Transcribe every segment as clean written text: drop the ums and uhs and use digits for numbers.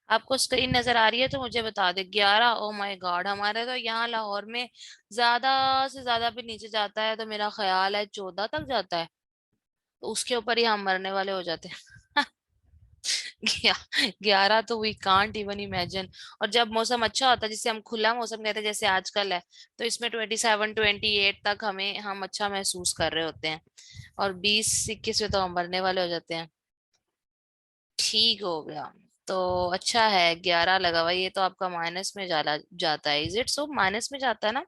आपको स्क्रीन नजर आ रही है तो मुझे बता दे। 11, ओ माय गॉड, हमारे तो यहाँ लाहौर में ज्यादा से ज्यादा भी नीचे जाता है तो मेरा ख्याल है 14 तक जाता है। तो उसके ऊपर ही हम मरने वाले हो जाते हैं। 11 तो वी कांट इवन इमेजिन। और जब मौसम अच्छा होता है, जिसे हम खुला मौसम कहते हैं जैसे आजकल है, तो इसमें 27, 28 तक हम अच्छा महसूस कर रहे होते हैं। और 20, 21 में तो हम मरने वाले हो जाते हैं। ठीक हो गया। तो अच्छा है 11 लगा हुआ, ये तो आपका माइनस में जाता है। इज इट सो, माइनस में जाता है ना?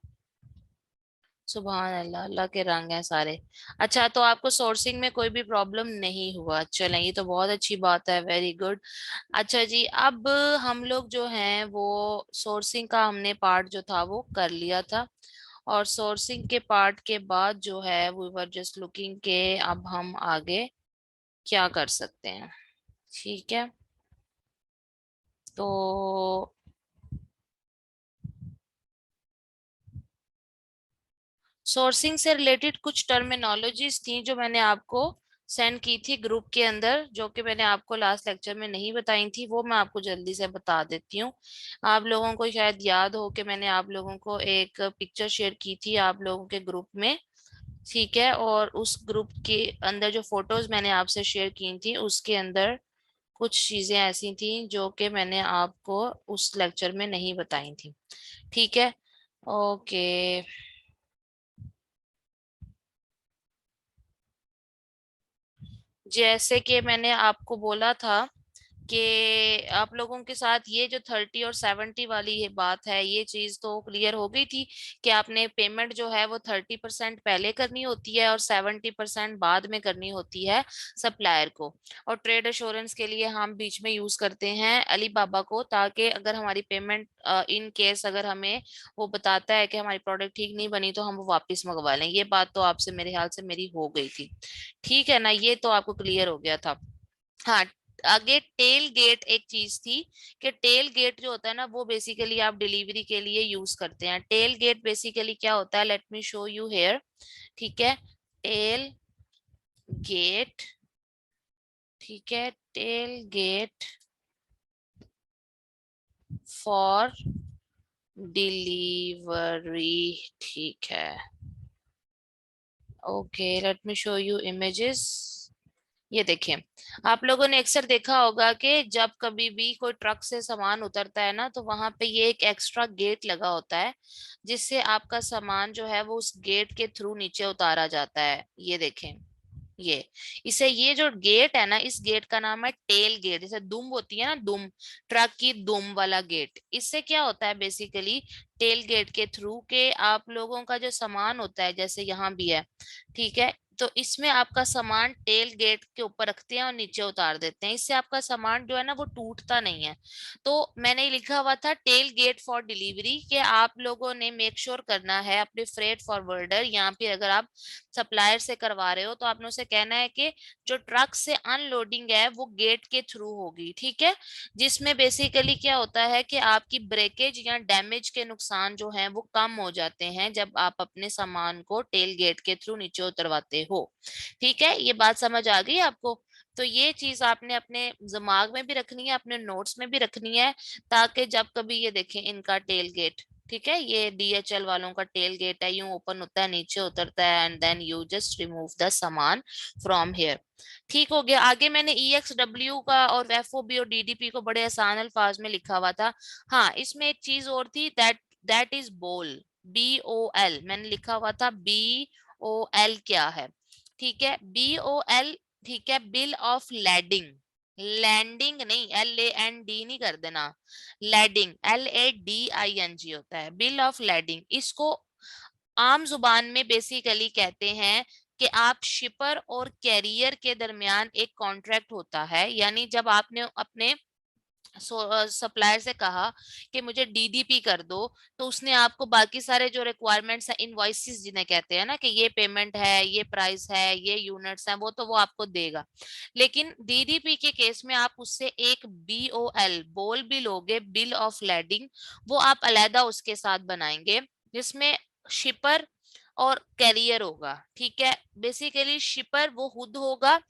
सुभान अल्लाह, अल्लाह के रंग हैं सारे। अच्छा, तो आपको सोर्सिंग में कोई भी प्रॉब्लम नहीं हुआ? चलें, ये तो बहुत अच्छी बात है, वेरी गुड। अच्छा जी, अब हम लोग जो हैं वो सोर्सिंग का हमने पार्ट जो था वो कर लिया था। और सोर्सिंग के पार्ट के बाद जो है वी वर जस्ट लुकिंग के अब हम आगे क्या कर सकते हैं। ठीक है, तो सोर्सिंग से रिलेटेड कुछ टर्मिनोलॉजीज थी जो मैंने आपको सेंड की थी ग्रुप के अंदर, जो कि मैंने आपको लास्ट लेक्चर में नहीं बताई थी, वो मैं आपको जल्दी से बता देती हूँ। आप लोगों को शायद याद हो कि मैंने आप लोगों को एक पिक्चर शेयर की थी आप लोगों के ग्रुप में। ठीक है, और उस ग्रुप के अंदर जो फोटोज मैंने आपसे शेयर की थी उसके अंदर कुछ चीजें ऐसी थी जो कि मैंने आपको उस लेक्चर में नहीं बताई थी। ठीक है, ओके। जैसे कि मैंने आपको बोला था कि आप लोगों के साथ ये जो 30 और 70 वाली ये बात है, ये चीज तो क्लियर हो गई थी कि आपने पेमेंट जो है वो 30% पहले करनी होती है और 70% बाद में करनी होती है सप्लायर को। और ट्रेड अश्योरेंस के लिए हम बीच में यूज करते हैं अली बाबा को, ताकि अगर हमारी पेमेंट इन केस अगर हमें वो बताता है कि हमारी प्रोडक्ट ठीक नहीं बनी तो हम वो वापस मंगवा लें। ये बात तो आपसे मेरे ख्याल से मेरी हो गई थी। ठीक है ना, ये तो आपको क्लियर हो गया था। हाँ, आगे टेल गेट एक चीज थी कि टेल गेट जो होता है ना वो बेसिकली आप डिलीवरी के लिए यूज करते हैं। टेल गेट बेसिकली क्या होता है, let me show you here. ठीक है, टेल गेट। ठीक है, टेल गेट फॉर डिलीवरी। ठीक है, okay, late me show you images. ये देखिए, आप लोगों ने अक्सर देखा होगा कि जब कभी भी कोई ट्रक से सामान उतरता है ना तो वहां पे ये एक एक्स्ट्रा गेट लगा होता है, जिससे आपका सामान जो है वो उस गेट के थ्रू नीचे उतारा जाता है। ये देखें, ये इसे, ये जो गेट है ना, इस गेट का नाम है टेल गेट। जैसे दुम होती है ना, दुम, ट्रक की दुम वाला गेट। इससे क्या होता है बेसिकली, टेल गेट के थ्रू के आप लोगों का जो सामान होता है, जैसे यहाँ भी है, ठीक है, तो इसमें आपका सामान टेल गेट के ऊपर रखते हैं और नीचे उतार देते हैं। इससे आपका सामान जो है ना वो टूटता नहीं है। तो मैंने लिखा हुआ था टेल गेट फॉर डिलीवरी, कि आप लोगों ने मेक श्योर करना है अपने फ्रेट फॉरवर्डर, यहाँ पे अगर आप सप्लायर से करवा रहे हो तो आपने उसे कहना है कि जो ट्रक से अनलोडिंग है वो गेट के थ्रू होगी। ठीक है, जिसमें बेसिकली क्या होता है कि आपकी ब्रेकेज या डैमेज के नुकसान जो हैं वो कम हो जाते हैं जब आप अपने सामान को टेल गेट के थ्रू नीचे उतरवाते हो। ठीक है, ये बात समझ आ गई आपको? तो ये चीज आपने अपने दिमाग में भी रखनी है, अपने नोट्स में भी रखनी है, ताकि जब कभी ये देखें इनका टेल गेट, ठीक है, ये डीएचएल वालों का टेल गेट है, यूं ओपन होता है, नीचे उतरता है, and then you just remove the सामान फ्रॉम हेयर। ठीक हो गया। आगे मैंने ईएक्सडब्ल्यू का और एफओबी और डीडीपी को बड़े आसान अल्फाज में लिखा हुआ था। हाँ, इसमें एक चीज और थी, दैट इज बोल, BOL मैंने लिखा हुआ था। BOL क्या है? ठीक है, BOL, ठीक है, बिल ऑफ लैडिंग। लैंडिंग नहीं, LAND नहीं कर देना, लैडिंग, LADING होता है, बिल ऑफ लैडिंग। इसको आम जुबान में बेसिकली कहते हैं कि आप शिपर और कैरियर के दरमियान एक कॉन्ट्रैक्ट होता है। यानी जब आपने अपने सप्लायर से कहा कि मुझे डीडीपी कर दो, तो उसने आपको बाकी सारे जो रिक्वायरमेंट्स है, इनवॉइसेस जिन्हें कहते हैं ना, कि ये पेमेंट है, ये प्राइस है, ये यूनिट्स हैं, वो तो वो आपको देगा। लेकिन डीडीपी के केस में आप उससे एक BOL बोल भी लोगे, बिल ऑफ लैडिंग, वो आप अलहदा उसके साथ बनाएंगे, जिसमें शिपर और कैरियर होगा। ठीक है, बेसिकली शिपर वो खुद होगा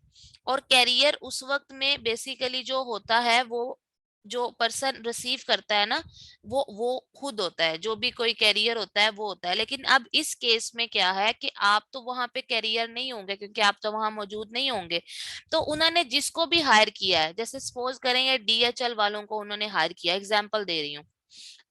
और कैरियर उस वक्त में बेसिकली जो होता है वो जो पर्सन रिसीव करता है ना, वो खुद होता है, जो भी कोई कैरियर होता है वो होता है। लेकिन अब इस केस में क्या है कि आप तो वहां पे कैरियर नहीं होंगे, क्योंकि आप तो वहां मौजूद नहीं होंगे। तो उन्होंने जिसको भी हायर किया है, जैसे सपोज करें ये DHL वालों को उन्होंने हायर किया, एग्जाम्पल दे रही हूँ,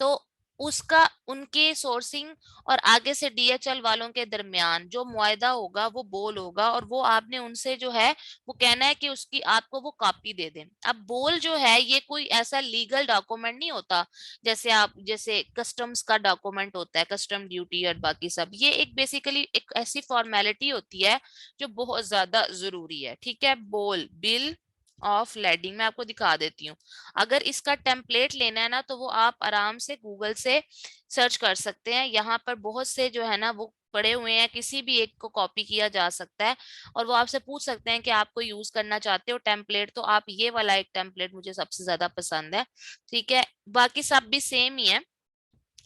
तो उसका उनके सोर्सिंग और आगे से DHL वालों के दरमियान जो मुआयदा होगा वो बोल होगा, और वो आपने उनसे जो है वो कहना है कि उसकी आपको वो कॉपी दे दें। अब बोल जो है ये कोई ऐसा लीगल डॉक्यूमेंट नहीं होता, जैसे आप जैसे कस्टम्स का डॉक्यूमेंट होता है, कस्टम ड्यूटी और बाकी सब, ये एक बेसिकली एक ऐसी फॉर्मेलिटी होती है जो बहुत ज्यादा जरूरी है। ठीक है, बोल बिल ऑफ लैंडिंग मैं आपको दिखा देती हूँ। अगर इसका टेम्पलेट लेना है ना, तो वो आप आराम से गूगल से सर्च कर सकते हैं, यहाँ पर बहुत से जो है ना वो पड़े हुए हैं, किसी भी एक को कॉपी किया जा सकता है। और वो आपसे पूछ सकते हैं कि आपको यूज करना चाहते हो टेम्पलेट, तो आप ये वाला एक टेम्पलेट मुझे सबसे ज्यादा पसंद है। ठीक है, बाकी सब भी सेम ही है,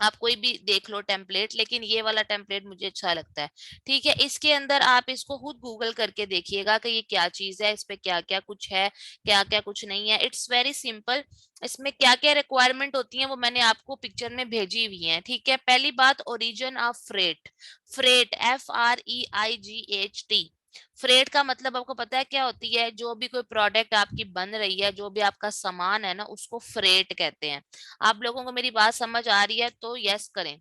आप कोई भी देख लो टेम्पलेट, लेकिन ये वाला टेम्पलेट मुझे अच्छा लगता है। ठीक है, इसके अंदर आप इसको खुद गूगल करके देखिएगा कि ये क्या चीज है, इस पे क्या क्या कुछ है, क्या क्या कुछ नहीं है। It's very simple. इसमें क्या क्या रिक्वायरमेंट होती है वो मैंने आपको पिक्चर में भेजी हुई है। ठीक है, पहली बात, origin of freight. Freight FREIGHT। Freight का मतलब आपको पता है क्या होती है? जो भी कोई प्रोडक्ट आपकी बन रही है, जो भी आपका सामान है ना, उसको फ्रेट कहते हैं। आप लोगों को मेरी बात समझ आ रही है तो यस करें,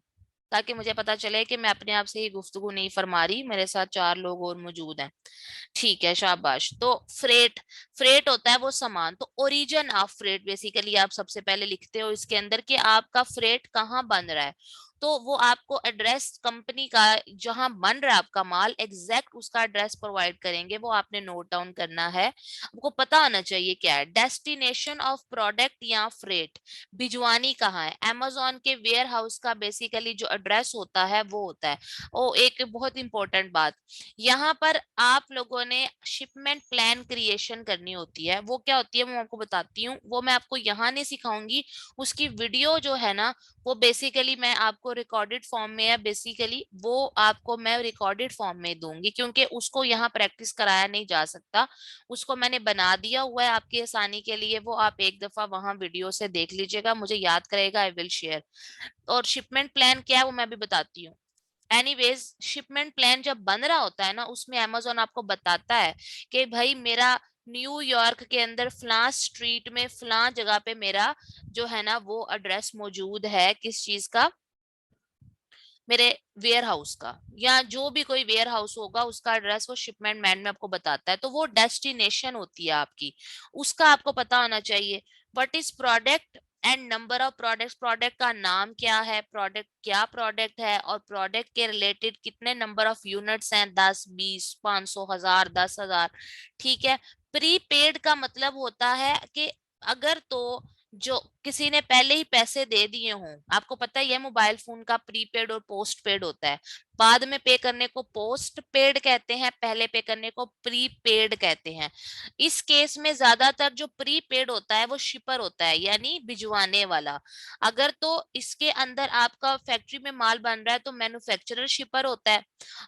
ताकि मुझे पता चले कि मैं अपने आप से ही गुफ्तगू नहीं फरमा रही, मेरे साथ 4 लोग और मौजूद हैं। ठीक है, शाबाश। तो फ्रेट, फ्रेट होता है वो सामान। तो ओरिजिन ऑफ फ्रेट बेसिकली आप सबसे पहले लिखते हो इसके अंदर कि आपका फ्रेट कहाँ बन रहा है। तो वो आपको एड्रेस कंपनी का, जहां बन रहा है आपका माल, एग्जैक्ट उसका एड्रेस प्रोवाइड करेंगे, वो आपने नोट डाउन करना है। आपको पता होना चाहिए क्या है डेस्टिनेशन ऑफ प्रोडक्ट या फ्रेट, भिजवानी कहाँ है। अमेजोन के वेयर हाउस का बेसिकली जो एड्रेस होता है वो होता है। ओ एक बहुत इंपॉर्टेंट बात, यहाँ पर आप लोगों ने शिपमेंट प्लान क्रिएशन करनी होती है। वो क्या होती है मैं आपको बताती हूँ, वो मैं आपको यहाँ नहीं सिखाऊंगी, उसकी वीडियो जो है ना वो बेसिकली मैं आपको रिकॉर्डेड फॉर्म में है, बेसिकली वो आपको मैं रिकॉर्डेड फॉर्म में दूंगी, क्योंकि उसको यहाँ प्रैक्टिस कराया नहीं जा सकता। उसको मैंने बना दिया हुआ है आपकी आसानी के लिए, वो आप एक दफा वहां वीडियो से देख लीजिएगा, मुझे याद करेगा आई विल शेयर। और शिपमेंट प्लान क्या है वो मैं भी बताती हूँ। एनीवेज, शिपमेंट प्लान जब बन रहा होता है ना, उसमें अमेजोन आपको बताता है कि भाई मेरा न्यूयॉर्क के अंदर फलां स्ट्रीट में फलां जगह पे मेरा जो है ना वो एड्रेस मौजूद है, किस चीज का, मेरे वेयर हाउस का, या जो भी कोई वेयर हाउस होगा उसका एड्रेस वो शिपमेंट मैन में आपको बताता है। तो वो डेस्टिनेशन होती है आपकी, उसका आपको पता होना चाहिए। What is product and number of products, product का नाम क्या है, प्रोडक्ट क्या प्रोडक्ट है, और प्रोडक्ट के रिलेटेड कितने नंबर ऑफ यूनिट्स हैं, 10 20 500 1000 10,000। ठीक है, प्रीपेड का मतलब होता है कि अगर तो जो किसी ने पहले ही पैसे दे दिए हों, आपको पता ही है मोबाइल फोन का प्रीपेड और पोस्ट पेड होता है, बाद में पे करने को पोस्ट पेड कहते हैं, पहले पे करने को प्रीपेड कहते हैं। इस केस में ज्यादातर जो प्रीपेड होता है वो शिपर होता है, यानी भिजवाने वाला। अगर तो इसके अंदर आपका फैक्ट्री में माल बन रहा है तो मैन्युफैक्चरर शिपर होता है।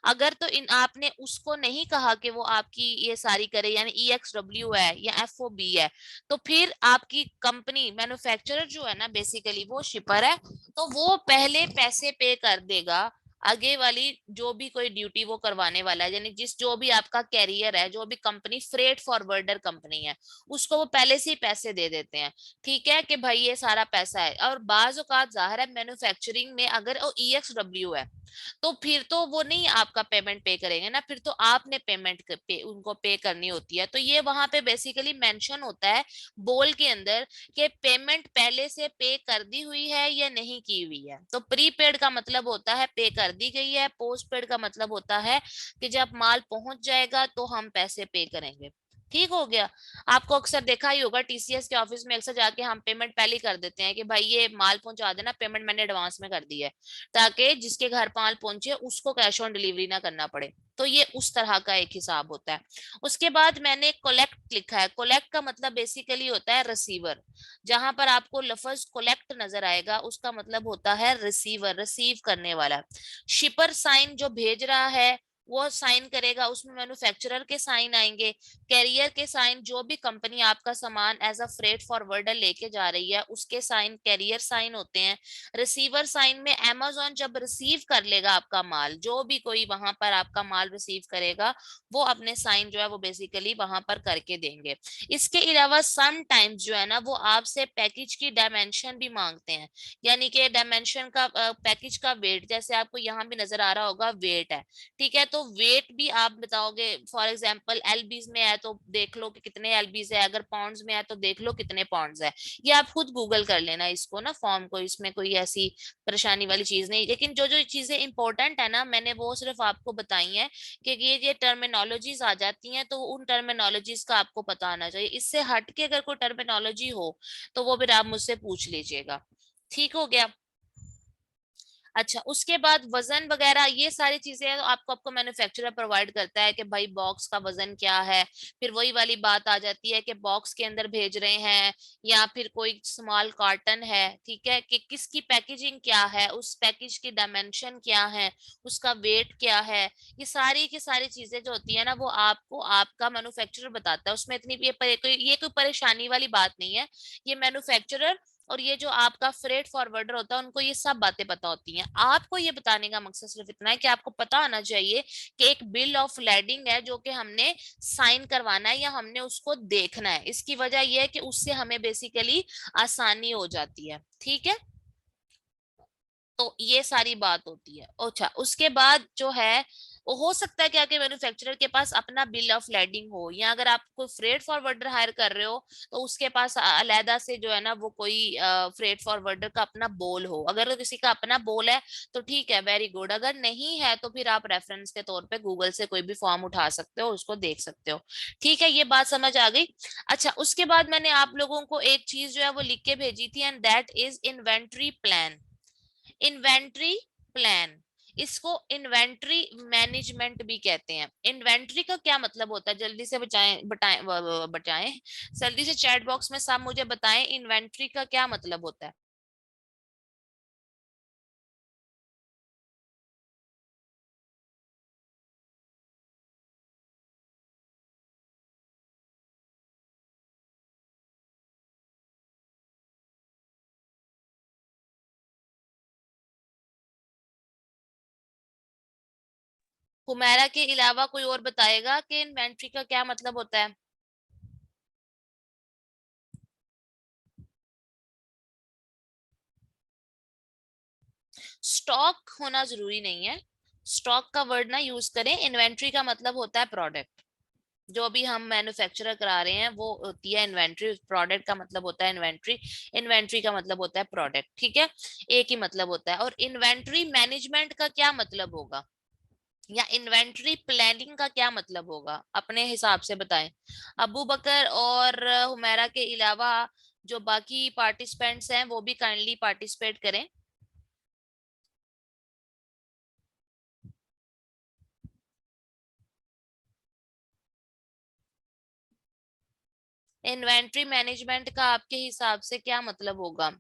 अगर तो इन आपने उसको नहीं कहा कि वो आपकी ये सारी करे, यानी EXW है या FOB है, तो फिर आपकी कंपनी मैन्युफैक्चरर जो है ना बेसिकली वो शिपर है, तो वो पहले पैसे पे कर देगा आगे वाली जो भी कोई ड्यूटी वो करवाने वाला है, यानी जिस जो भी आपका कैरियर है, जो भी कंपनी फ्रेट फॉरवर्डर कंपनी है, उसको वो पहले से ही पैसे दे देते हैं। ठीक है कि भाई ये सारा पैसा है। और बाज औकात जाहिर है मैन्युफैक्चरिंग में अगर वो EXW है तो फिर तो वो नहीं आपका पेमेंट पे करेंगे ना, फिर तो आपने पेमेंट उनको पे करनी होती है। तो ये वहां पे बेसिकली मेंशन होता है बोल के अंदर कि पेमेंट पहले से पे कर दी हुई है या नहीं की हुई है। तो प्रीपेड का मतलब होता है पे कर दी गई है, पोस्ट पेड का मतलब होता है कि जब माल पहुंच जाएगा तो हम पैसे पे करेंगे। ठीक हो गया। आपको अक्सर देखा ही होगा TCS के ऑफिस में अक्सर जाके हम पेमेंट पहले ही कर देते हैं कि भाई ये माल पहुंचा देना, पेमेंट मैंने एडवांस में कर दी है, ताकि जिसके घर माल पहुंचे उसको कैश ऑन डिलीवरी ना करना पड़े। तो ये उस तरह का एक हिसाब होता है। उसके बाद मैंने कोलेक्ट लिखा है। कोलेक्ट का मतलब बेसिकली होता है रिसीवर। जहां पर आपको लफ्ज कोलेक्ट नजर आएगा उसका मतलब होता है रिसीवर, रिसीव करने वाला। शिपर साइन जो भेज रहा है वो साइन करेगा, उसमें मैन्युफैक्चरर के साइन आएंगे, कैरियर के साइन, जो भी कंपनी आपका सामान एज अ फ्रेट फॉरवर्डर लेके जा रही है उसके साइन, कैरियर साइन होते हैं। रिसीवर साइन में अमेजोन जब रिसीव कर लेगा आपका माल, जो भी कोई वहां पर आपका माल रिसीव करेगा वो अपने साइन जो है वो बेसिकली वहां पर करके देंगे। इसके अलावा सम टाइम्स जो है ना वो आपसे पैकेज की डायमेंशन भी मांगते हैं, यानी कि डायमेंशन का, पैकेज का वेट, जैसे आपको यहाँ भी नजर आ रहा होगा वेट है, ठीक है, तो वेट भी आप बताओगे, फॉर एग्जांपल एलबीज में है तो देख लो कि कितने एलबीज है, अगर पाउंड्स में है तो देख लो कितने पाउंड्स है। ये आप खुद गूगल कर लेना इसको ना, फॉर्म को, इसमें कोई ऐसी परेशानी वाली चीज नहीं, लेकिन जो जो चीजें इंपॉर्टेंट है ना मैंने वो सिर्फ आपको बताई हैं कि ये टर्मिनोलॉजीज आ जाती हैं, तो उन टर्मिनोलॉजीज का आपको पता आना चाहिए। इससे हट के अगर कोई टर्मिनोलॉजी हो तो वो फिर आप मुझसे पूछ लीजिएगा। ठीक हो गया। अच्छा, उसके बाद वजन वगैरह ये सारी चीजें हैं, तो आपको आपको मैन्युफैक्चरर प्रोवाइड करता है कि भाई बॉक्स का वजन क्या है। फिर वही वाली बात आ जाती है कि बॉक्स के अंदर भेज रहे हैं या फिर कोई स्मॉल कार्टन है, ठीक है, कि किसकी पैकेजिंग क्या है, उस पैकेज की डायमेंशन क्या है, उसका वेट क्या है। ये सारी की सारी चीजें जो होती है ना वो आपको आपका मैन्युफैक्चरर बताता है, उसमें इतनी ये कोई परेशानी वाली बात नहीं है। ये मैन्युफैक्चरर और ये जो आपका फ्रेट फॉरवर्डर होता है उनको ये सब बातें पता होती हैं। आपको ये बताने का मकसद सिर्फ इतना है कि आपको पता आना चाहिए कि एक बिल ऑफ लैडिंग है जो कि हमने साइन करवाना है या हमने उसको देखना है। इसकी वजह यह है कि उससे हमें बेसिकली आसानी हो जाती है, ठीक है। तो ये सारी बात होती है। अच्छा, उसके बाद जो है वो हो सकता है कि आपके मैन्युफैक्चरर के पास अपना बिल ऑफ लैडिंग हो, या अगर आप कोई फ्रेट फॉरवर्डर हायर कर रहे हो तो उसके पास अलहदा से जो है ना वो कोई फ्रेट फॉरवर्डर का अपना बोल हो। अगर किसी का अपना बोल है तो ठीक है, वेरी गुड, अगर नहीं है तो फिर आप रेफरेंस के तौर पे गूगल से कोई भी फॉर्म उठा सकते हो, उसको देख सकते हो। ठीक है, ये बात समझ आ गई। अच्छा, उसके बाद मैंने आप लोगों को एक चीज जो है वो लिख के भेजी थी, and that is inventory plan. Inventory plan, इसको इन्वेंट्री मैनेजमेंट भी कहते हैं। इन्वेंट्री का क्या मतलब होता है, जल्दी से बचाएं बताएं बचाएं, जल्दी से चैट बॉक्स में सब मुझे बताएं इन्वेंट्री का क्या मतलब होता है। हुमैरा के अलावा कोई और बताएगा कि इन्वेंट्री का क्या मतलब होता है। स्टॉक होना जरूरी नहीं है, स्टॉक का वर्ड ना यूज करें। इन्वेंट्री का मतलब होता है प्रोडक्ट, जो भी हम मैन्युफैक्चरर करा रहे हैं वो होती है इन्वेंट्री। प्रोडक्ट का मतलब होता है इन्वेंट्री, इन्वेंट्री का मतलब होता है प्रोडक्ट, ठीक है, एक ही मतलब होता है। और इन्वेंट्री मैनेजमेंट का क्या मतलब होगा, या इन्वेंट्री प्लानिंग का क्या मतलब होगा, अपने हिसाब से बताएं। अबू बकर और हुमैरा के अलावा जो बाकी पार्टिसिपेंट्स हैं वो भी काइंडली पार्टिसिपेट करें। इन्वेंट्री मैनेजमेंट का आपके हिसाब से क्या मतलब होगा।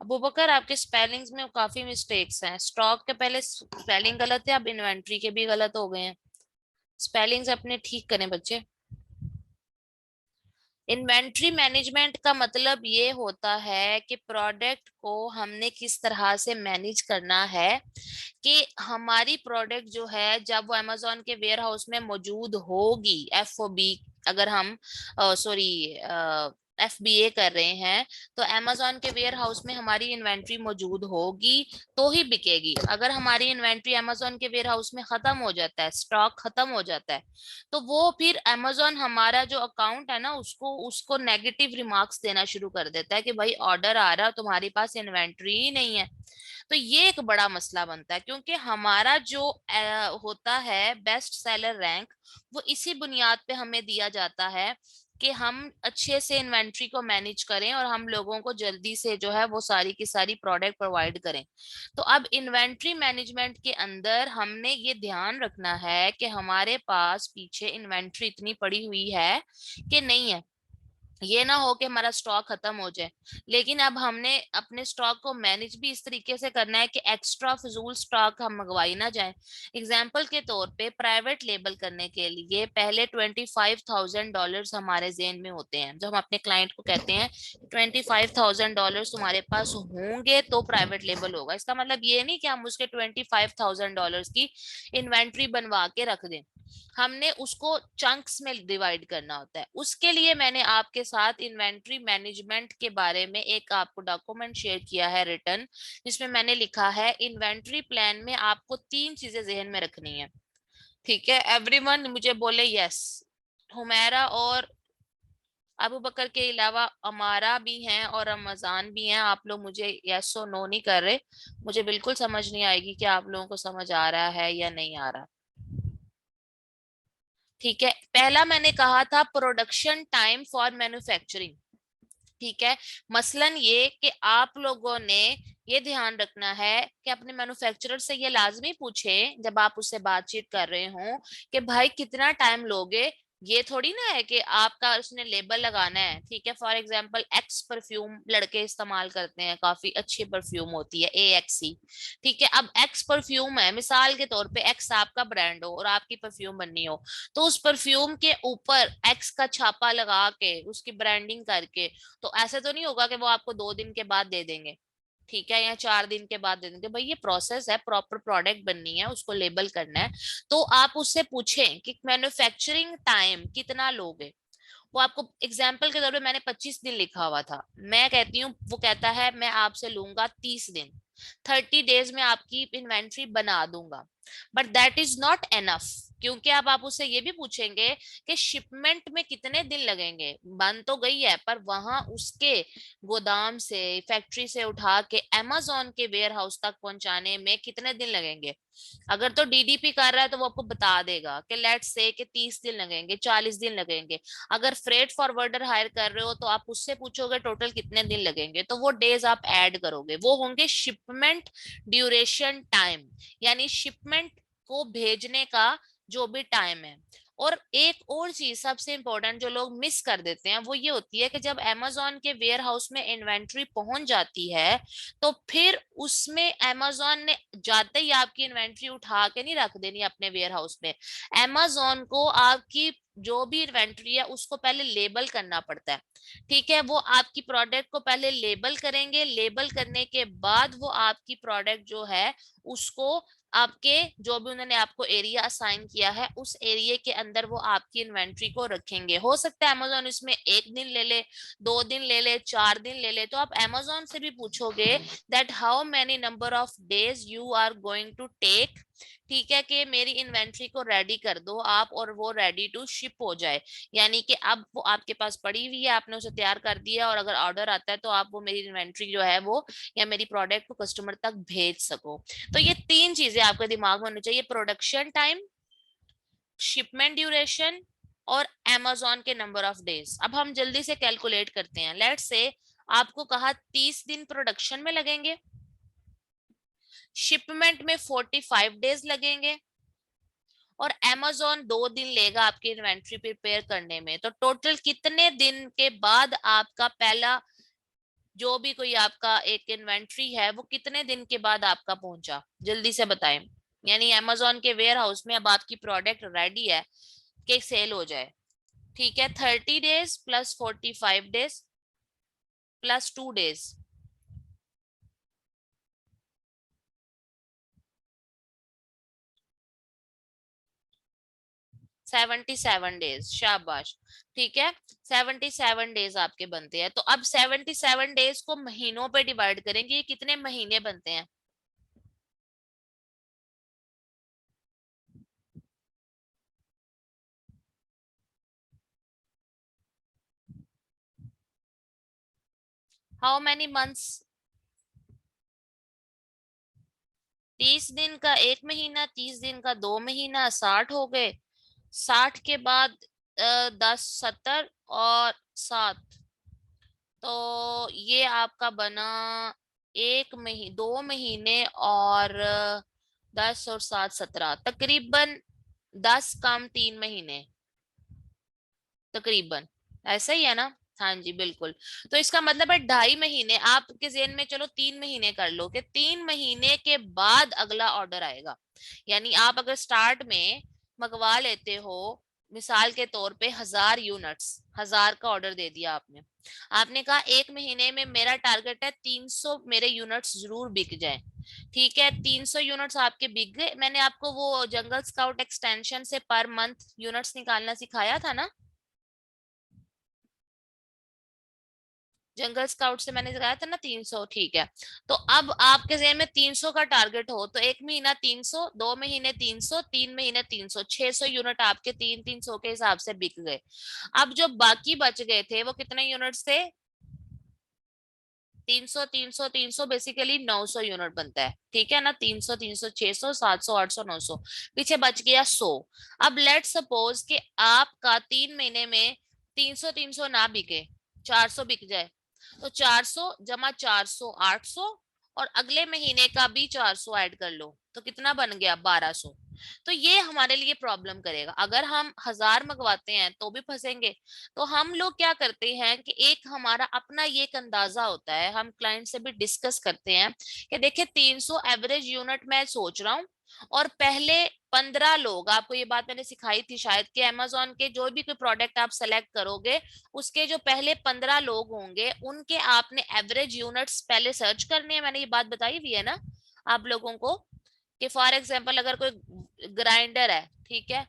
अबू बकर, आपके स्पेलिंग्स में काफी मिस्टेक्स हैं, स्टॉक के पहले स्पेलिंग गलत है, अब इन्वेंट्री के भी गलत हो गए हैं। स्पेलिंग्स अपने ठीक करें बच्चे। इन्वेंट्री मैनेजमेंट का मतलब ये होता है कि प्रोडक्ट को हमने किस तरह से मैनेज करना है, कि हमारी प्रोडक्ट जो है जब वो अमेजोन के वेयर हाउस में मौजूद होगी, FOB, अगर हम सॉरी FBA कर रहे हैं, तो अमेजोन के वेयर हाउस में हमारी इन्वेंट्री मौजूद होगी तो ही बिकेगी। अगर हमारी इन्वेंट्री अमेजोन के वेयर हाउस में खत्म हो जाता है, स्टॉक खत्म हो जाता है, तो वो फिर अमेजोन हमारा जो अकाउंट है ना उसको उसको नेगेटिव रिमार्क्स देना शुरू कर देता है कि भाई ऑर्डर आ रहा है तुम्हारे पास इन्वेंट्री ही नहीं है। तो ये एक बड़ा मसला बनता है, क्योंकि हमारा जो होता है बेस्ट सेलर रैंक, वो इसी बुनियाद पे हमें दिया जाता है कि हम अच्छे से इन्वेंट्री को मैनेज करें और हम लोगों को जल्दी से जो है वो सारी की सारी प्रोडक्ट प्रोवाइड करें। तो अब इन्वेंट्री मैनेजमेंट के अंदर हमने ये ध्यान रखना है कि हमारे पास पीछे इन्वेंट्री इतनी पड़ी हुई है कि नहीं है, ये ना हो कि हमारा स्टॉक खत्म हो जाए। लेकिन अब हमने अपने स्टॉक को मैनेज भी इस तरीके से करना है कि एक्स्ट्रा फिजूल स्टॉक हम मंगवाई ना जाए। एग्जाम्पल के तौर पे प्राइवेट लेबल करने के लिए पहले $25,000 हमारे जेन में होते हैं। जब हम अपने क्लाइंट को कहते हैं $25,000 तुम्हारे पास होंगे तो प्राइवेट लेबल होगा, इसका मतलब ये नहीं कि हम उसके $25,000 की इन्वेंट्री बनवा के रख दें। हमने उसको चंक्स में डिवाइड करना होता है। उसके लिए मैंने आपके साथ इन्वेंट्री मैनेजमेंट के बारे में एक आपको डॉक्यूमेंट शेयर किया है रिटर्न, जिसमें मैंने लिखा है इन्वेंट्री प्लान में आपको 3 चीजें जहन में रखनी है। ठीक है, एवरीवन मुझे बोले यस। हुमैरा और अबू बकर के अलावा अमारा भी हैं और रमजान भी हैं। आप लोग मुझे यस और नो नहीं कर रहे, मुझे बिल्कुल समझ नहीं आएगी कि आप लोगों को समझ आ रहा है या नहीं आ रहा। ठीक है, पहला मैंने कहा था प्रोडक्शन टाइम फॉर मैन्युफैक्चरिंग। ठीक है, मसलन ये कि आप लोगों ने ये ध्यान रखना है कि अपने मैन्युफैक्चरर से ये लाजमी पूछे जब आप उससे बातचीत कर रहे हो कि भाई कितना टाइम लोगे। ये थोड़ी ना है कि आपका उसने लेबल लगाना है। ठीक है, फॉर एग्जांपल एक्स परफ्यूम लड़के इस्तेमाल करते हैं, काफी अच्छी परफ्यूम होती है AXE। ठीक है, अब एक्स परफ्यूम है, मिसाल के तौर पे एक्स आपका ब्रांड हो और आपकी परफ्यूम बननी हो, तो उस परफ्यूम के ऊपर एक्स का छापा लगा के उसकी ब्रांडिंग करके, तो ऐसे तो नहीं होगा कि वो आपको 2 दिन के बाद दे देंगे। ठीक है, या 4 दिन के बाद दे देंगे। भाई ये प्रोसेस है, प्रॉपर प्रोडक्ट बननी है, उसको लेबल करना है। तो आप उससे पूछें कि मैन्युफैक्चरिंग टाइम कितना लोगे। वो आपको एग्जाम्पल के तौर पे मैंने 25 दिन लिखा हुआ था, मैं कहती हूँ, वो कहता है मैं आपसे लूंगा 30 दिन, 30 डेज में आपकी इन्वेंट्री बना दूंगा। But that is not enough, क्योंकि अब आप उससे ये भी पूछेंगे कि शिपमेंट में कितने दिन लगेंगे। बन तो गई है पर वहां उसके गोदाम से, फैक्ट्री से उठा के अमेजोन के वेयर हाउस तक पहुंचाने में कितने दिन लगेंगे। अगर तो DDP कर रहा है तो वो आपको बता देगा कि लेट्स से कि 30 दिन लगेंगे, 40 दिन लगेंगे। अगर फ्रेट फॉरवर्डर हायर कर रहे हो तो आप उससे पूछोगे टोटल कितने दिन लगेंगे, तो वो डेज आप ऐड करोगे, वो होंगे शिपमेंट ड्यूरेशन टाइम, यानी शिपमेंट को भेजने का जो भी टाइम है। और एक और चीज सबसे इंपॉर्टेंट जो लोग मिस कर देते हैं वो ये होती है कि जब अमेजोन के वेयर हाउस में इन्वेंट्री पहुंच जाती है तो फिर उसमें अमेजोन ने जाते ही आपकी इन्वेंट्री उठा के नहीं रख देनी अपने वेयर हाउस में। अमेजोन को आपकी जो भी इन्वेंट्री है उसको पहले लेबल करना पड़ता है। ठीक है, वो आपकी प्रोडक्ट को पहले लेबल करेंगे, लेबल करने के बाद वो आपकी प्रोडक्ट जो है उसको आपके जो भी उन्होंने आपको एरिया असाइन किया है उस एरिया के अंदर वो आपकी इन्वेंट्री को रखेंगे। हो सकता है अमेजोन इसमें 1 दिन ले ले, 2 दिन ले ले, 4 दिन ले ले, तो आप अमेजोन से भी पूछोगे that how many number of days you are going to take. ठीक है, कि मेरी इन्वेंट्री को रेडी कर दो आप और वो रेडी टू शिप हो जाए, यानी कि अब वो आपके पास पड़ी हुई है, आपने उसे तैयार कर दिया और अगर ऑर्डर आता है तो आप वो मेरी इन्वेंट्री जो है वो या मेरी प्रोडक्ट को कस्टमर तक भेज सको। तो ये 3 चीजें आपके दिमाग में होनी चाहिए, प्रोडक्शन टाइम, शिपमेंट ड्यूरेशन और अमेजोन के नंबर ऑफ डेज। अब हम जल्दी से कैलकुलेट करते हैं। लेट्स से आपको कहा 30 दिन प्रोडक्शन में लगेंगे, शिपमेंट में 45 डेज लगेंगे और अमेजोन 2 दिन लेगा आपकी इन्वेंट्री प्रिपेयर करने में। तो टोटल कितने दिन के बाद आपका पहला जो भी कोई आपका एक इन्वेंट्री है वो कितने दिन के बाद आपका पहुंचा, जल्दी से बताएं। यानी अमेजोन के वेयर हाउस में अब आपकी प्रोडक्ट रेडी है कि सेल हो जाए। ठीक है, 30 days plus 45 days plus 2 days, 77 days, शाबाश। ठीक है, 77 डेज आपके बनते हैं। तो अब 77 डेज को महीनों पे डिवाइड करेंगे, ये कितने महीने बनते हैं। हाउ मैनी मंथ्स, 30 दिन का 1 महीना, 30 दिन का 2 महीना, 60 हो गए। 60 के बाद 10, 70 और 7, तो ये आपका बना 2 महीने और 10 और 7, 17, तकरीबन 10 कम 3 महीने, तकरीबन ऐसा ही है ना। हाँ जी बिल्कुल। तो इसका मतलब है 2.5 महीने, आपके जेहन में चलो 3 महीने कर लो, कि 3 महीने के बाद अगला ऑर्डर आएगा। यानी आप अगर स्टार्ट में मंगवा लेते हो, मिसाल के तौर पे 1000 यूनिट्स, 1000 का ऑर्डर दे दिया आपने, आपने कहा 1 महीने में मेरा टारगेट है 300 मेरे यूनिट्स जरूर बिक जाए। ठीक है, 300 यूनिट्स आपके बिक गए। मैंने आपको वो जंगल स्काउट एक्सटेंशन से पर मंथ यूनिट्स निकालना सिखाया था ना, जंगल स्काउट से मैंने सिखाया था ना 300। ठीक है, तो अब आपके जेहन में 300 का टारगेट हो तो 1 महीना 300, 2 महीने 300, 3 महीने 300, 600 यूनिट आपके 300 के हिसाब से बिक गए। अब जो बाकी बच गए थे वो कितने यूनिट्स थे? 300, 300, 300, बेसिकली 900 यूनिट बनता है। ठीक है ना, 300, 300, 600, 700, 800, 900, पीछे बच गया 100। अब लेट सपोज कि आपका 3 महीने में 300, 300 ना बिके, 400 बिक जाए, तो 400 जमा 400, 800, और अगले महीने का भी 400 ऐड कर लो, तो कितना बन गया? 1200। तो ये हमारे लिए प्रॉब्लम करेगा। अगर हम 1000 मंगवाते हैं तो भी फंसेंगे। तो हम लोग क्या करते हैं कि एक हमारा अपना ये एक अंदाजा होता है, हम क्लाइंट से भी डिस्कस करते हैं कि देखिए 300 एवरेज यूनिट मैं सोच रहा हूँ, और पहले 15 लोग, आपको ये बात मैंने सिखाई थी शायद, कि अमेजोन के जो भी कोई प्रोडक्ट आप सेलेक्ट करोगे, उसके जो पहले 15 लोग होंगे उनके आपने एवरेज यूनिट्स पहले सर्च करने हैं। मैंने ये बात बताई हुई है ना आप लोगों को, कि फॉर एग्जाम्पल अगर कोई ग्राइंडर है, ठीक है,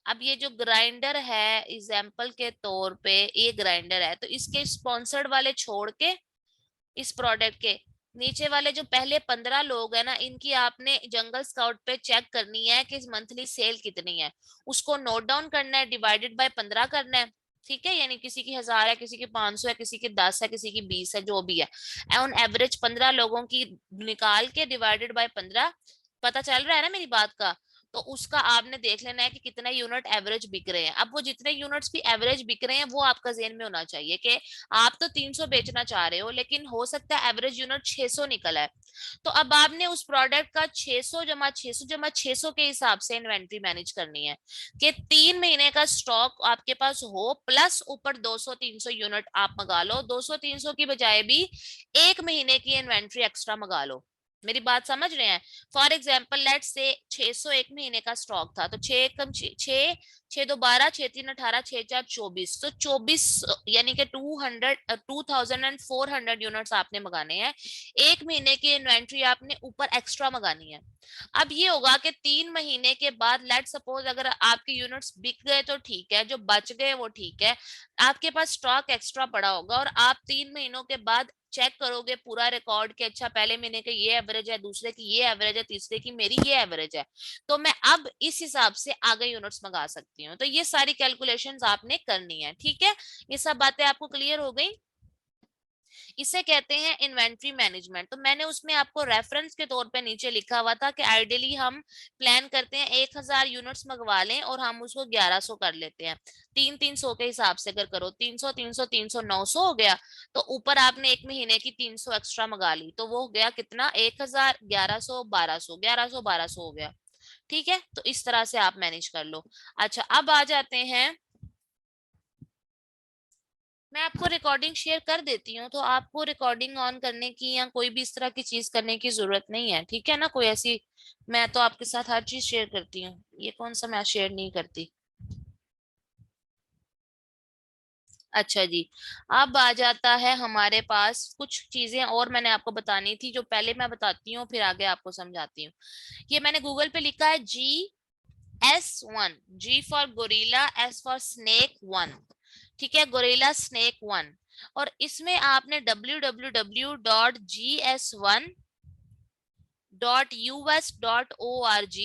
अब ये जो ग्राइंडर है एग्जाम्पल के तौर पे, ये ग्राइंडर है, तो इसके स्पॉन्सर्ड वाले छोड़ के इस प्रोडक्ट के नीचे वाले जो पहले 15 लोग हैं ना, इनकी आपने जंगल स्काउट पे चेक करनी है कि मंथली सेल कितनी है, उसको नोट डाउन करना है, डिवाइडेड बाय 15 करना है। ठीक है, यानी किसी की 1000 है, किसी की 500 है, किसी की 10 है, किसी की 20 है, जो भी है, ऑन एवरेज 15 लोगों की निकाल के डिवाइडेड बाय 15, पता चल रहा है ना मेरी बात का। तो उसका आपने देख लेना है कि कितने यूनिट एवरेज बिक रहे हैं। अब वो जितने यूनिट्स भी एवरेज बिक रहे हैं वो आपका जेहन में होना चाहिए कि आप तो 300 बेचना चाह रहे हो, लेकिन हो सकता है एवरेज यूनिट 600 निकला है। तो अब आपने उस प्रोडक्ट का 600 जमा 600 जमा 600 के हिसाब से इन्वेंट्री मैनेज करनी है, कि 3 महीने का स्टॉक आपके पास हो, प्लस ऊपर 200 300 यूनिट आप मंगा लो, 200 300 की बजाय भी 1 महीने की इन्वेंट्री एक्स्ट्रा मंगा लो। मेरी बात समझ रहे हैं? फॉर एग्जाम्पल लेट से 600 1 महीने का स्टॉक था, तो 6 कम 6, 6 2 12, 6 3 18, 6 4 24, तो 24, यानी कि 2400 यूनिट्स आपने मंगाने हैं। 1 महीने की इन्वेंट्री आपने ऊपर एक्स्ट्रा मंगानी है। अब ये होगा कि 3 महीने के बाद लेट सपोज अगर आपके यूनिट्स बिक गए तो ठीक है, जो बच गए वो ठीक है, आपके पास स्टॉक एक्स्ट्रा पड़ा होगा, और आप 3 महीनों के बाद चेक करोगे पूरा रिकॉर्ड कि अच्छा पहले महीने के ये एवरेज है, दूसरे की ये एवरेज है, तीसरे की मेरी ये एवरेज है, तो मैं अब इस हिसाब से आगे यूनिट्स मंगा सकती हूँ। तो ये सारी कैलकुलेशंस आपने करनी है। ठीक है, ये सब बातें आपको क्लियर हो गई? इसे कहते हैं इन्वेंट्री मैनेजमेंट। तो मैंने उसमें आपको रेफरेंस के तौर पे नीचे लिखा हुआ था कि आइडियली हम प्लान करते हैं 1000 यूनिट्स मंगवा लें और हम उसको 1100 कर लेते हैं, 300 के हिसाब से। अगर करो 300 300 300 900 हो गया, तो ऊपर आपने 1 महीने की 300 एक्स्ट्रा मंगा ली, तो वो हो गया कितना? 1000, 1100, 1200, 1100 1200 हो गया। ठीक है, तो इस तरह से आप मैनेज कर लो। अच्छा, अब आ जाते हैं, मैं आपको रिकॉर्डिंग शेयर कर देती हूँ, तो आपको रिकॉर्डिंग ऑन करने की या कोई भी इस तरह की चीज करने की जरूरत नहीं है। ठीक है ना, कोई ऐसी, मैं तो आपके साथ हर चीज शेयर करती हूँ, ये कौन सा मैं शेयर नहीं करती। अच्छा जी, अब आ जाता है हमारे पास कुछ चीजें और मैंने आपको बतानी थी, जो पहले मैं बताती हूँ फिर आगे आपको समझाती हूँ। ये मैंने गूगल पे लिखा है GS1, G for gorilla, S for snake 1। ठीक है, गोरिल्ला स्नेक 1। और इसमें आपने www.gs1.us.org,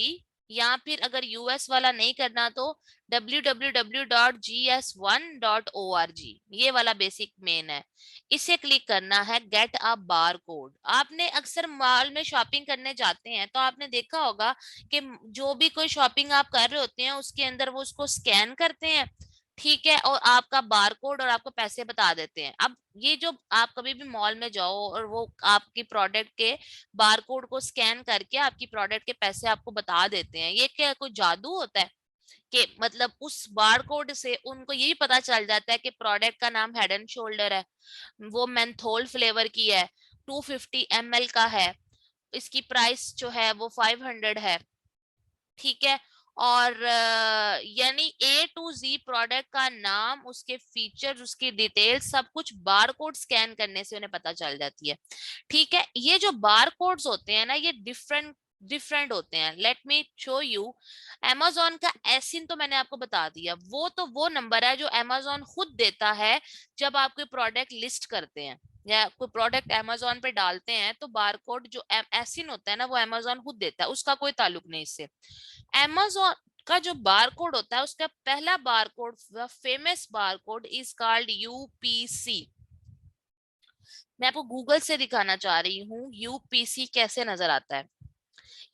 या फिर अगर यूएस वाला नहीं करना तो www.gs1.org, ये वाला बेसिक मेन है। इसे क्लिक करना है, गेट अ बार कोड। आपने अक्सर मॉल में शॉपिंग करने जाते हैं तो आपने देखा होगा कि जो भी कोई शॉपिंग आप कर रहे होते हैं उसके अंदर वो उसको स्कैन करते हैं, ठीक है, और आपका बारकोड और आपको पैसे बता देते हैं। अब ये जो आप कभी भी मॉल में जाओ और वो आपकी प्रोडक्ट के बारकोड को स्कैन करके आपकी प्रोडक्ट के पैसे आपको बता देते हैं, ये क्या कोई जादू होता है? कि मतलब उस बारकोड से उनको यही पता चल जाता है कि प्रोडक्ट का नाम हेड एंड शोल्डर है, वो मेंथोल फ्लेवर की है, 250 ml का है, इसकी प्राइस जो है वो 500 है, ठीक है। और यानी ए टू जी प्रोडक्ट का नाम, उसके फीचर्स, उसकी डिटेल, सब कुछ बारकोड स्कैन करने से उन्हें पता चल जाती है। ठीक है, ये जो बारकोड्स होते हैं ना, ये डिफरेंट डिफरेंट होते हैं। Late me show you. amazon का एसिन तो मैंने आपको बता दिया, वो तो वो नंबर है जो amazon खुद देता है जब आप कोई प्रोडक्ट लिस्ट करते हैं या कोई प्रोडक्ट amazon पे डालते हैं, तो बारकोड जो एसिन होता है ना, वो amazon खुद देता है, उसका कोई ताल्लुक नहीं इससे। amazon का जो बारकोड होता है, उसका पहला barcode, famous barcode is called UPC. मैं आपको गूगल से दिखाना चाह रही हूँ यूपीसी कैसे नजर आता है।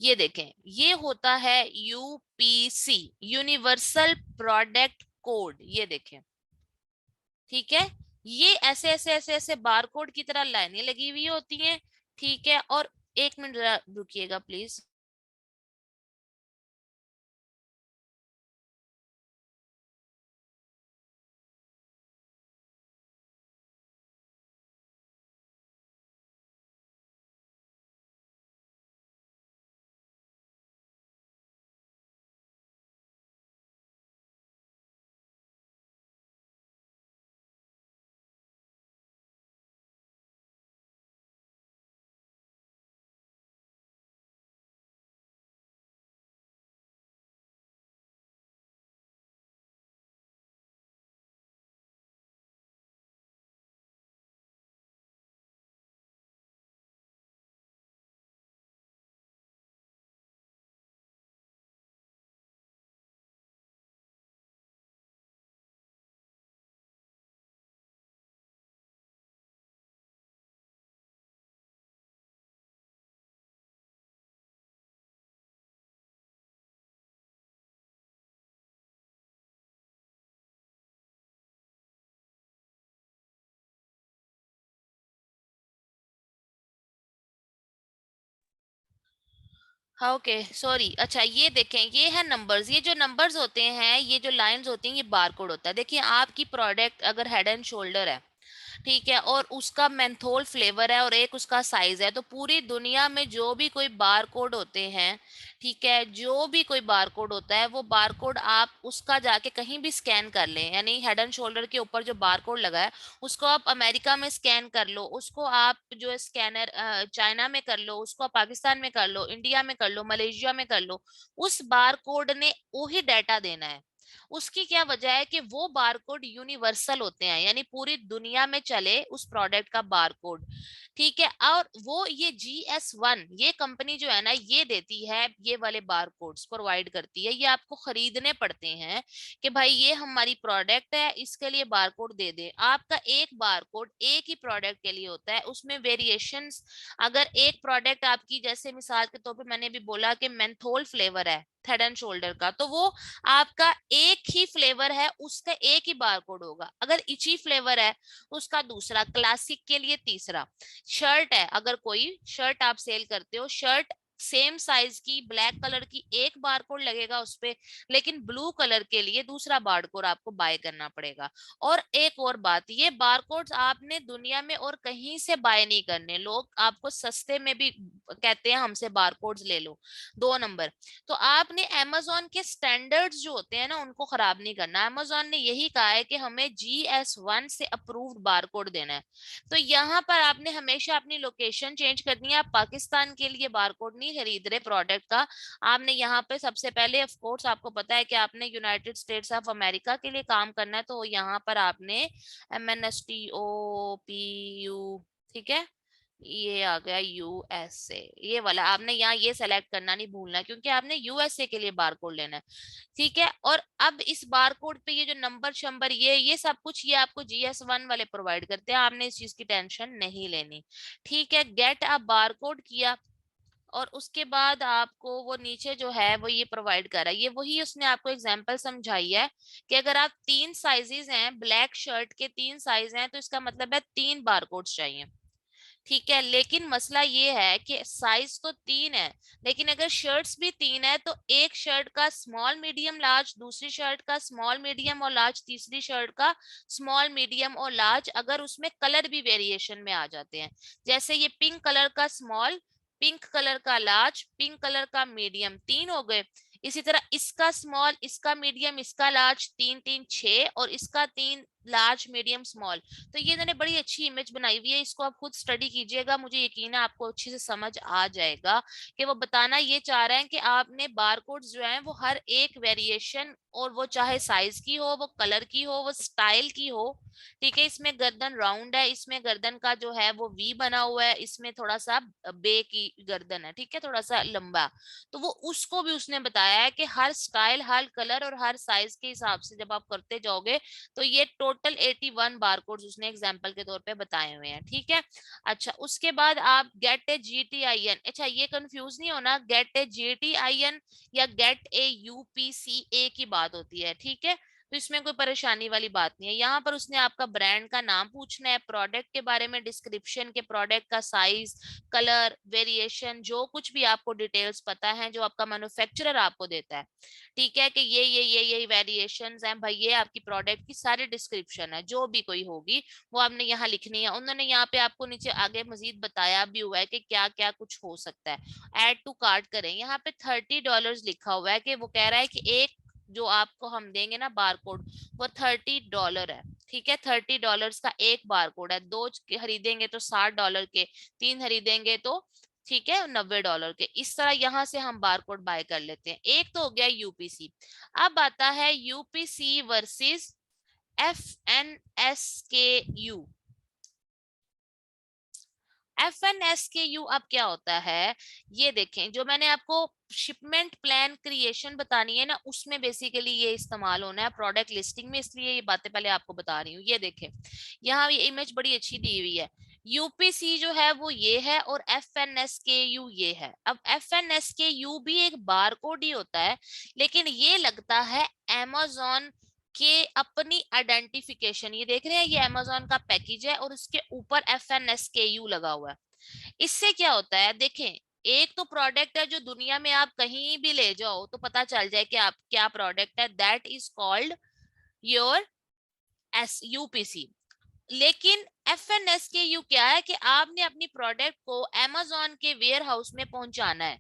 ये देखें, ये होता है यूपीसी, यूनिवर्सल प्रोडक्ट कोड, ये देखें। ठीक है, ये ऐसे ऐसे ऐसे ऐसे बारकोड की तरह लाइनें लगी हुई होती हैं। ठीक है, और एक मिनट जरा रुकिएगा प्लीज। हाँ, ओके, सॉरी। अच्छा, ये देखें, ये है नंबर्स। ये जो नंबर्स होते हैं, ये जो लाइंस होती हैं, ये बारकोड होता है। देखिए, आपकी प्रोडक्ट अगर हेड एंड शोल्डर है, ठीक है, और उसका मेंथोल फ्लेवर है और एक उसका साइज है, तो पूरी दुनिया में जो भी कोई बार कोड होते हैं, ठीक है, जो भी कोई बार कोड होता है, वो बार कोड आप उसका जाके कहीं भी स्कैन कर लें, यानी हेड एंड शोल्डर के ऊपर जो बार कोड लगा है, उसको आप अमेरिका में स्कैन कर लो, उसको आप जो स्कैनर चाइना में कर लो, उसको आप पाकिस्तान में कर लो, इंडिया में कर लो, मलेशिया में कर लो, उस बार कोड ने वही डाटा देना है। उसकी क्या वजह है कि वो बारकोड यूनिवर्सल होते हैं, यानी पूरी दुनिया में चले उस प्रोडक्ट का बारकोड। ठीक है, और वो ये GS1, ये कंपनी जो है ना, ये देती है, ये वाले बारकोड्स प्रोवाइड करती है, ये आपको खरीदने पड़ते हैं कि भाई ये हमारी प्रोडक्ट है, इसके लिए बारकोड दे दे। आपका एक बारकोड एक ही प्रोडक्ट के लिए होता है, उसमें वेरिएशंस, अगर एक प्रोडक्ट आपकी, जैसे मिसाल के तौर पे मैंने भी बोला कि मेंथोल फ्लेवर है हेड एंड शोल्डर का, तो वो आपका एक ही फ्लेवर है, उसका एक ही बारकोड होगा। अगर इची फ्लेवर है, उसका दूसरा, क्लासिक के लिए तीसरा। शर्ट है, अगर कोई शर्ट आप सेल करते हो, शर्ट सेम साइज की ब्लैक कलर की, एक बारकोड लगेगा उस पे, लेकिन ब्लू कलर के लिए दूसरा बारकोड आपको बाय करना पड़ेगा। और एक और बात, ये बारकोड्स आपने दुनिया में और कहीं से बाय नहीं करने, लोग आपको सस्ते में भी कहते हैं हमसे बारकोड्स ले लो। 2 नंबर, तो आपने amazon के स्टैंडर्ड्स जो होते हैं ना, उनको खराब नहीं करना। amazon ने यही कहा है कि हमें GS1 से अप्रूव्ड बारकोड देना है, तो यहाँ पर आपने हमेशा अपनी लोकेशन चेंज करनी है। आप पाकिस्तान के लिए बारकोड नहीं खरीद रहे प्रोडक्ट का, आपने यहाँ पे सबसे पहले, ऑफ कोर्स आपको पता है कि आपने यूनाइटेड स्टेट्स ऑफ अमेरिका के लिए काम करना है, तो यहाँ पर आपने MNSTOPU, ठीक है, ये आ गया यूएसए, ये वाला आपने यहाँ ये सेलेक्ट करना नहीं भूलना, क्योंकि आपने यूएसए के लिए बार कोड लेना है। ठीक है, और अब इस बार कोड पे ये जो नंबर शंबर, ये सब कुछ ये आपको GS1 वाले प्रोवाइड करते हैं, आपने इस चीज की टेंशन नहीं लेनी। ठीक है, गेट अ बार कोड किया, और उसके बाद आपको वो नीचे जो है वो ये प्रोवाइड कर रहा है, ये वही उसने आपको एग्जांपल समझाई है कि अगर आप 3 साइजेस हैं, ब्लैक शर्ट के 3 साइज हैं, तो इसका मतलब है 3 बारकोड्स चाहिए। ठीक है, लेकिन मसला ये है कि साइज तो 3 है, लेकिन अगर शर्ट्स भी 3 है तो एक शर्ट का स्मॉल मीडियम लार्ज, दूसरी शर्ट का स्मॉल मीडियम और लार्ज, तीसरी शर्ट का स्मॉल मीडियम और लार्ज, अगर उसमें कलर भी वेरिएशन में आ जाते हैं, जैसे ये पिंक कलर का स्मॉल, पिंक कलर का लार्ज, पिंक कलर का मीडियम, 3 हो गए। इसी तरह इसका स्मॉल, इसका मीडियम, इसका लार्ज, 3 3 6, और इसका 3 लार्ज मीडियम स्मॉल। तो ये इन्होंने बड़ी अच्छी इमेज बनाई हुई है, इसको आप खुद स्टडी कीजिएगा, मुझे यकीन है आपको अच्छे से समझ आ जाएगा कि वो बताना ये चाह रहे हैं कि आपने बारकोड्स जो हैं वो हर एक वेरिएशन, और वो चाहे साइज की हो, वो कलर की हो, वो स्टाइल की हो। ठीक है, इसमें गर्दन राउंड है, इसमें गर्दन का जो है वो वी बना हुआ है, इसमें थोड़ा सा बे की गर्दन है, ठीक है, थोड़ा सा लंबा। तो वो उसको भी उसने बताया है कि हर स्टाइल, हर कलर और हर साइज के हिसाब से जब आप करते जाओगे तो ये टोटल 81 बारकोड्स उसने एग्जांपल के तौर पे बताए हुए हैं। ठीक है, अच्छा उसके बाद आप गेट ए GTIN, अच्छा ये कंफ्यूज नहीं होना, गेट ए GTIN या गेट ए UPCA की बात होती है। ठीक है, तो इसमें कोई परेशानी वाली बात नहीं है। यहाँ पर उसने आपका ब्रांड का नाम पूछना है, प्रोडक्ट के बारे में डिस्क्रिप्शन के, प्रोडक्ट का साइज, कलर, वेरिएशन, जो कुछ भी आपको डिटेल्स पता है जो आपका मैन्युफैक्चरर आपको देता है। ठीक है, कि ये वेरिएशंस हैं भाई, ये आपकी प्रोडक्ट की सारी डिस्क्रिप्शन है, जो भी कोई होगी वो आपने यहाँ लिखनी है। उन्होंने यहाँ पे आपको नीचे आगे मजीद बताया भी हुआ है कि क्या क्या कुछ हो सकता है। ऐड टू कार्ट करें, यहाँ पे $30 लिखा हुआ है, कि वो कह रहा है कि एक जो आपको हम देंगे ना बारकोड, वो $30 है। ठीक है, $30 का एक बारकोड है, दो खरीदेंगे तो $60 के, तीन खरीदेंगे तो ठीक है $90 के। इस तरह यहां से हम बारकोड बाय कर लेते हैं। एक तो हो गया यूपीसी। अब आता है यूपीसी वर्सेस FNSKU। FNSKU अब क्या होता है, ये देखें, जो मैंने आपको शिपमेंट प्लान क्रिएशन बतानी है ना, उसमें बेसिकली ये इस्तेमाल होना है, प्रोडक्ट लिस्टिंग में, इसलिए ये बातें पहले आपको बता रही हूँ। ये देखें, यहाँ ये इमेज बड़ी अच्छी दी हुई है, यूपीसी जो है वो ये है और FNSKU ये है। अब FNSKU भी एक बारकोड ही होता है, लेकिन ये लगता है Amazon के अपनी आइडेंटिफिकेशन। ये देख रहे हैं, ये Amazon का पैकेज है और उसके ऊपर FNSKU लगा हुआ है। इससे क्या होता है, देखें, एक तो प्रोडक्ट है जो दुनिया में आप कहीं भी ले जाओ तो पता चल जाए कि आप क्या प्रोडक्ट है, that is called your UPC। लेकिन FNSKU क्या है कि आपने अपनी प्रोडक्ट को Amazon के वेयर हाउस में पहुंचाना है।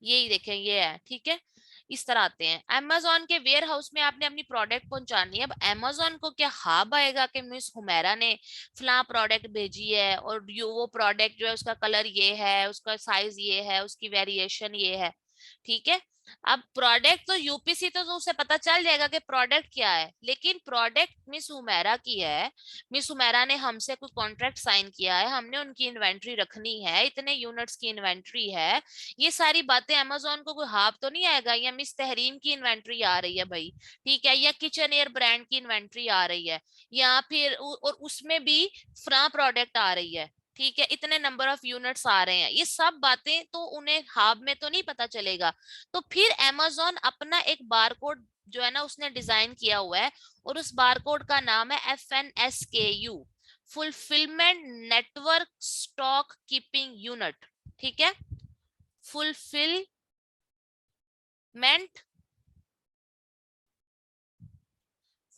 यही देखें, ये है, ठीक है, इस तरह आते हैं। Amazon के वेयर हाउस में आपने अपनी प्रोडक्ट पहुंचानी है। अब Amazon को क्या हाब आएगा कि मिस हुमैरा ने फला प्रोडक्ट भेजी है और वो प्रोडक्ट जो है उसका कलर ये है, उसका साइज ये है, उसकी वेरिएशन ये है। ठीक है, अब प्रोडक्ट तो यूपीसी तो उसे पता चल जाएगा कि प्रोडक्ट क्या है, लेकिन प्रोडक्ट मिस हुमैरा की है, मिस हुमैरा ने हमसे कोई कॉन्ट्रैक्ट साइन किया है, हमने उनकी इन्वेंट्री रखनी है, इतने यूनिट्स की इन्वेंट्री है, ये सारी बातें अमेजोन को कोई हाफ तो नहीं आएगा, या मिस तहरीम की इन्वेंट्री आ रही है भाई, ठीक है, या किचन एयर ब्रांड की इन्वेंट्री आ रही है, या फिर और उसमें भी फ्रा प्रोडक्ट आ रही है, ठीक है, इतने नंबर ऑफ यूनिट्स आ रहे हैं, ये सब बातें तो उन्हें हाब में तो नहीं पता चलेगा। तो फिर अमेजोन अपना एक बारकोड जो है ना उसने डिजाइन किया हुआ है, और उस बारकोड का नाम है FNSKU, fulfilment network stock keeping unit. ठीक है, फुलफिलमेंट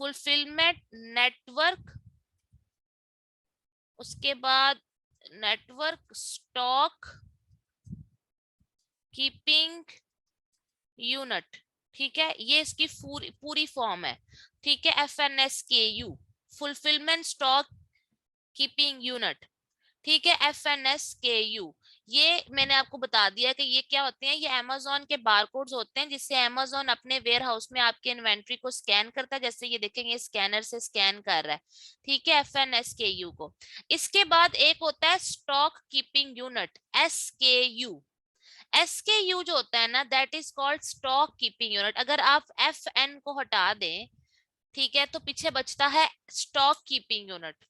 फुलफिलमेंट नेटवर्क, उसके बाद नेटवर्क स्टॉक कीपिंग यूनिट। ठीक है, ये इसकी पूरी पूरी फॉर्म है। ठीक है, FNSKU, fulfilment stock keeping unit. ठीक है, FNSKU, ये मैंने आपको बता दिया कि ये क्या होते हैं, ये Amazon के बारकोड्स होते हैं जिससे Amazon अपने वेयर हाउस में आपके इन्वेंट्री को स्कैन करता है, जैसे ये देखेंगे स्कैनर से स्कैन कर रहा है। ठीक है, FNSKU को। इसके बाद एक होता है स्टॉक कीपिंग यूनिट, SKU जो होता है ना, that is called stock keeping unit. अगर आप FN को हटा दें, ठीक है, तो पीछे बचता है stock keeping unit.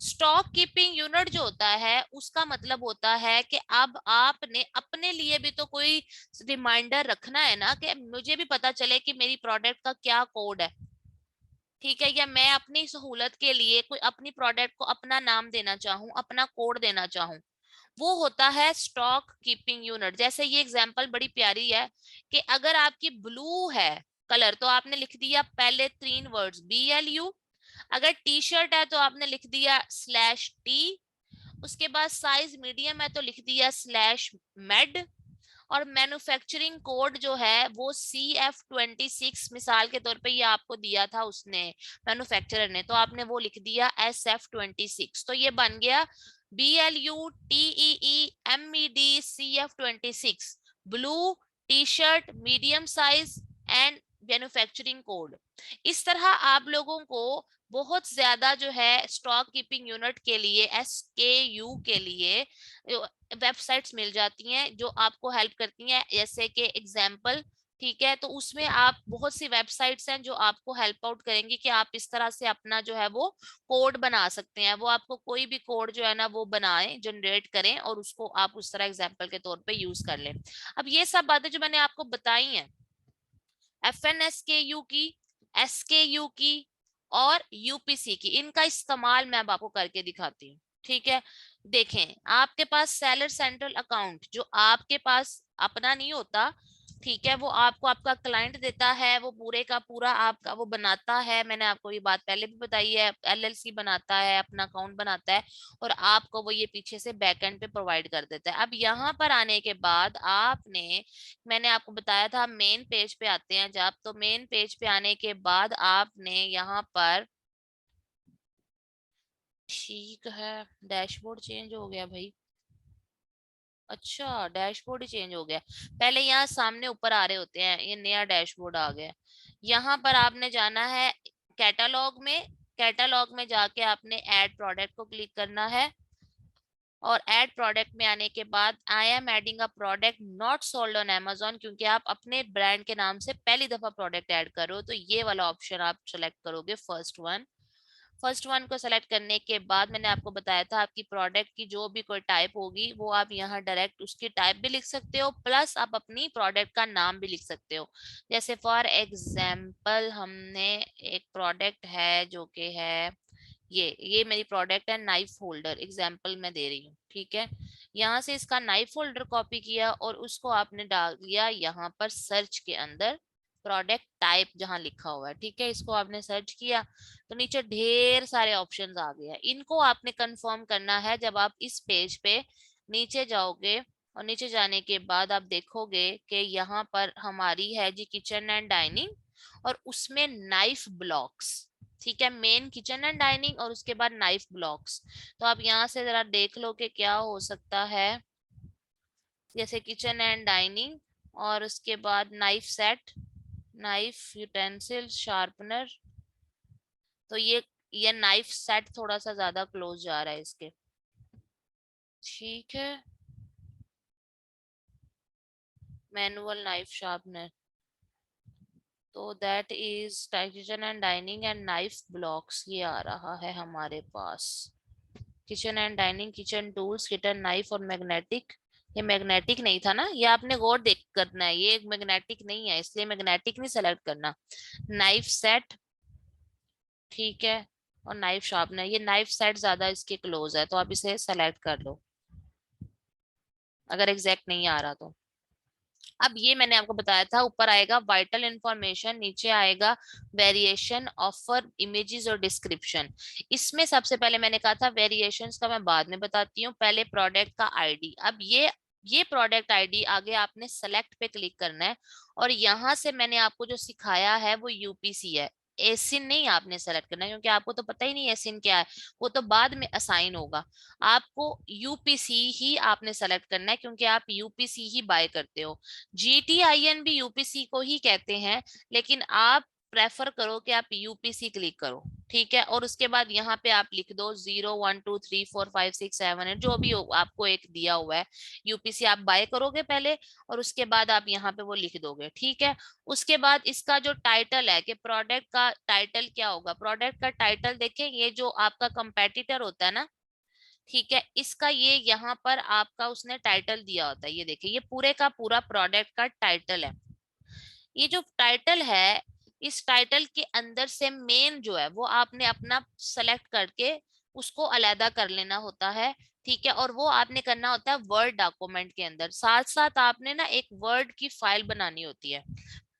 Stock keeping unit जो होता है उसका मतलब होता है कि अब आपने अपने लिए भी तो कोई रिमाइंडर रखना है ना, कि मुझे भी पता चले कि मेरी प्रोडक्ट का क्या कोड है, ठीक है, या मैं अपनी सहूलत के लिए कोई अपनी प्रोडक्ट को अपना नाम देना चाहूँ, अपना कोड देना चाहूँ, वो होता है स्टॉक कीपिंग यूनिट। जैसे ये एग्जांपल बड़ी प्यारी है कि अगर आपकी ब्लू है कलर तो आपने लिख दिया पहले 3 वर्ड्स BLU, अगर टी शर्ट है तो आपने लिख दिया /T, उसके बाद साइज मीडियम है तो लिख दिया /med, और मैन्युफैक्चरिंग कोड जो है वो CF26, मिसाल के तौर पे ये आपको दिया था उसने मैन्युफैक्चरर ने, तो आपने वो लिख दिया SF26, तो ये बन गया BLUTEEMED blue T shirt medium size and manufacturing code. इस तरह आप लोगों को बहुत ज्यादा जो है स्टॉक कीपिंग यूनिट के लिए SKU के लिए वेबसाइट्स मिल जाती हैं जो आपको हेल्प करती हैं, जैसे कि एग्जाम्पल, ठीक है, तो उसमें आप बहुत सी वेबसाइट्स हैं जो आपको हेल्प आउट करेंगी कि आप इस तरह से अपना जो है वो कोड बना सकते हैं। वो आपको कोई भी कोड जो है ना वो बनाएं, जनरेट करें और उसको आप उस तरह एग्जाम्पल के तौर पे यूज कर लें। अब ये सब बातें जो मैंने आपको बताई हैं FNSKU की, SKU की और UPC की, इनका इस्तेमाल मैं अब आपको करके दिखाती हूँ, ठीक है। देखें, आपके पास सेलर सेंट्रल अकाउंट जो आपके पास अपना नहीं होता, ठीक है, वो आपको आपका क्लाइंट देता है, वो पूरे का पूरा आपका वो बनाता है, मैंने आपको ये बात पहले भी बताई है, LLC बनाता है, अपना अकाउंट बनाता है और आपको वो ये पीछे से बैकएंड पे प्रोवाइड कर देता है। अब यहाँ पर आने के बाद आपने, मैंने आपको बताया था मेन पेज पे आते हैं जब, तो मेन पेज पे आने के बाद आपने यहाँ पर, ठीक है, डैशबोर्ड चेंज हो गया भाई, अच्छा डैशबोर्ड ही चेंज हो गया, पहले यहाँ सामने ऊपर आ रहे होते हैं, ये नया डैशबोर्ड आ गया। यहाँ पर आपने जाना है कैटालॉग में, कैटालॉग में जाके आपने ऐड प्रोडक्ट को क्लिक करना है और ऐड प्रोडक्ट में आने के बाद I am adding a product not sold on Amazon, क्योंकि आप अपने ब्रांड के नाम से पहली दफा प्रोडक्ट ऐड करो तो ये वाला ऑप्शन आप सेलेक्ट करोगे, फर्स्ट वन को सेलेक्ट करने के बाद मैंने आपको बताया था आपकी प्रोडक्ट की जो भी कोई टाइप होगी वो आप यहाँ डायरेक्ट उसकी टाइप भी लिख सकते हो, प्लस आप अपनी प्रोडक्ट का नाम भी लिख सकते हो। जैसे फॉर एग्जाम्पल हमने एक प्रोडक्ट है जो कि है ये मेरी प्रोडक्ट है नाइफ होल्डर, एग्जाम्पल मैं दे रही हूँ, ठीक है। यहाँ से इसका नाइफ होल्डर कॉपी किया और उसको आपने डाल दिया यहाँ पर सर्च के अंदर, प्रोडक्ट टाइप जहाँ लिखा हुआ है, ठीक है, इसको आपने सर्च किया तो नीचे ढेर सारे ऑप्शंस आ गए हैं, इनको आपने कंफर्म करना है। जब आप इस पेज पे नीचे जाओगे और नीचे जाने के बाद आप देखोगे कि यहाँ पर हमारी है जी किचन एंड डाइनिंग और उसमें नाइफ ब्लॉक्स, ठीक है, मेन किचन एंड डाइनिंग और उसके बाद नाइफ ब्लॉक्स। तो आप यहाँ से जरा देख लो कि क्या हो सकता है, जैसे किचन एंड डाइनिंग और उसके बाद knife set, knife utensil sharpener, तो ये नाइफ सेट थोड़ा सा ज्यादा क्लोज जा रहा है इसके, ठीक है, मैनुअल नाइफ शार्पनर, तो that is kitchen and dining and knife blocks, ये आ रहा है हमारे पास। Kitchen and dining, kitchen tools, kitchen knife और मैग्नेटिक, ये मैग्नेटिक नहीं था ना, ये आपने गौर देख करना है, ये मैग्नेटिक नहीं है इसलिए मैग्नेटिक नहीं सेलेक्ट करना। नाइफ सेट, ठीक है, और नाइफ शार्पनर, ये नाइफ सेट ज्यादा इसके क्लोज है तो आप इसे सेलेक्ट कर लो अगर एग्जैक्ट नहीं आ रहा तो। अब ये मैंने आपको बताया था, ऊपर आएगा वाइटल इंफॉर्मेशन, नीचे आएगा वेरिएशन, ऑफर, इमेजेस और डिस्क्रिप्शन। इसमें सबसे पहले मैंने कहा था वेरिएशंस का मैं बाद में बताती हूँ, पहले प्रोडक्ट का आईडी। अब ये प्रोडक्ट आईडी आगे आपने सेलेक्ट पे क्लिक करना है और यहाँ से मैंने आपको जो सिखाया है वो यूपीसी है, एसिन नहीं आपने सेलेक्ट करना है क्योंकि आपको तो पता ही नहीं एसिन क्या है, वो तो बाद में असाइन होगा। आपको यूपीसी ही आपने सेलेक्ट करना है क्योंकि आप यूपीसी ही बाय करते हो। GTIN भी यूपीसी को ही कहते हैं, लेकिन आप प्रेफर करो कि आप यूपीसी क्लिक करो, ठीक है। और उसके बाद यहाँ पे आप लिख दो 0 1 2 3 4 5 6 7 8 जो भी हो, आपको एक दिया हुआ है यूपीसी, आप बाय करोगे पहले और उसके बाद आप यहाँ पे वो लिख दोगे, ठीक है। उसके बाद इसका जो टाइटल है कि प्रोडक्ट का टाइटल क्या होगा, प्रोडक्ट का टाइटल देखें, ये जो आपका कंपेटिटर होता है ना, ठीक है, इसका ये यहाँ पर आपका उसने टाइटल दिया होता है, ये देखिए ये पूरे का पूरा प्रोडक्ट का टाइटल है। ये जो टाइटल है, इस टाइटल के अंदर से मेन जो है वो आपने अपना सेलेक्ट करके उसको अलग कर लेना होता है, ठीक है। और वो आपने करना होता है वर्ड डॉक्यूमेंट के अंदर, साथ साथ आपने ना एक वर्ड की फाइल बनानी होती है,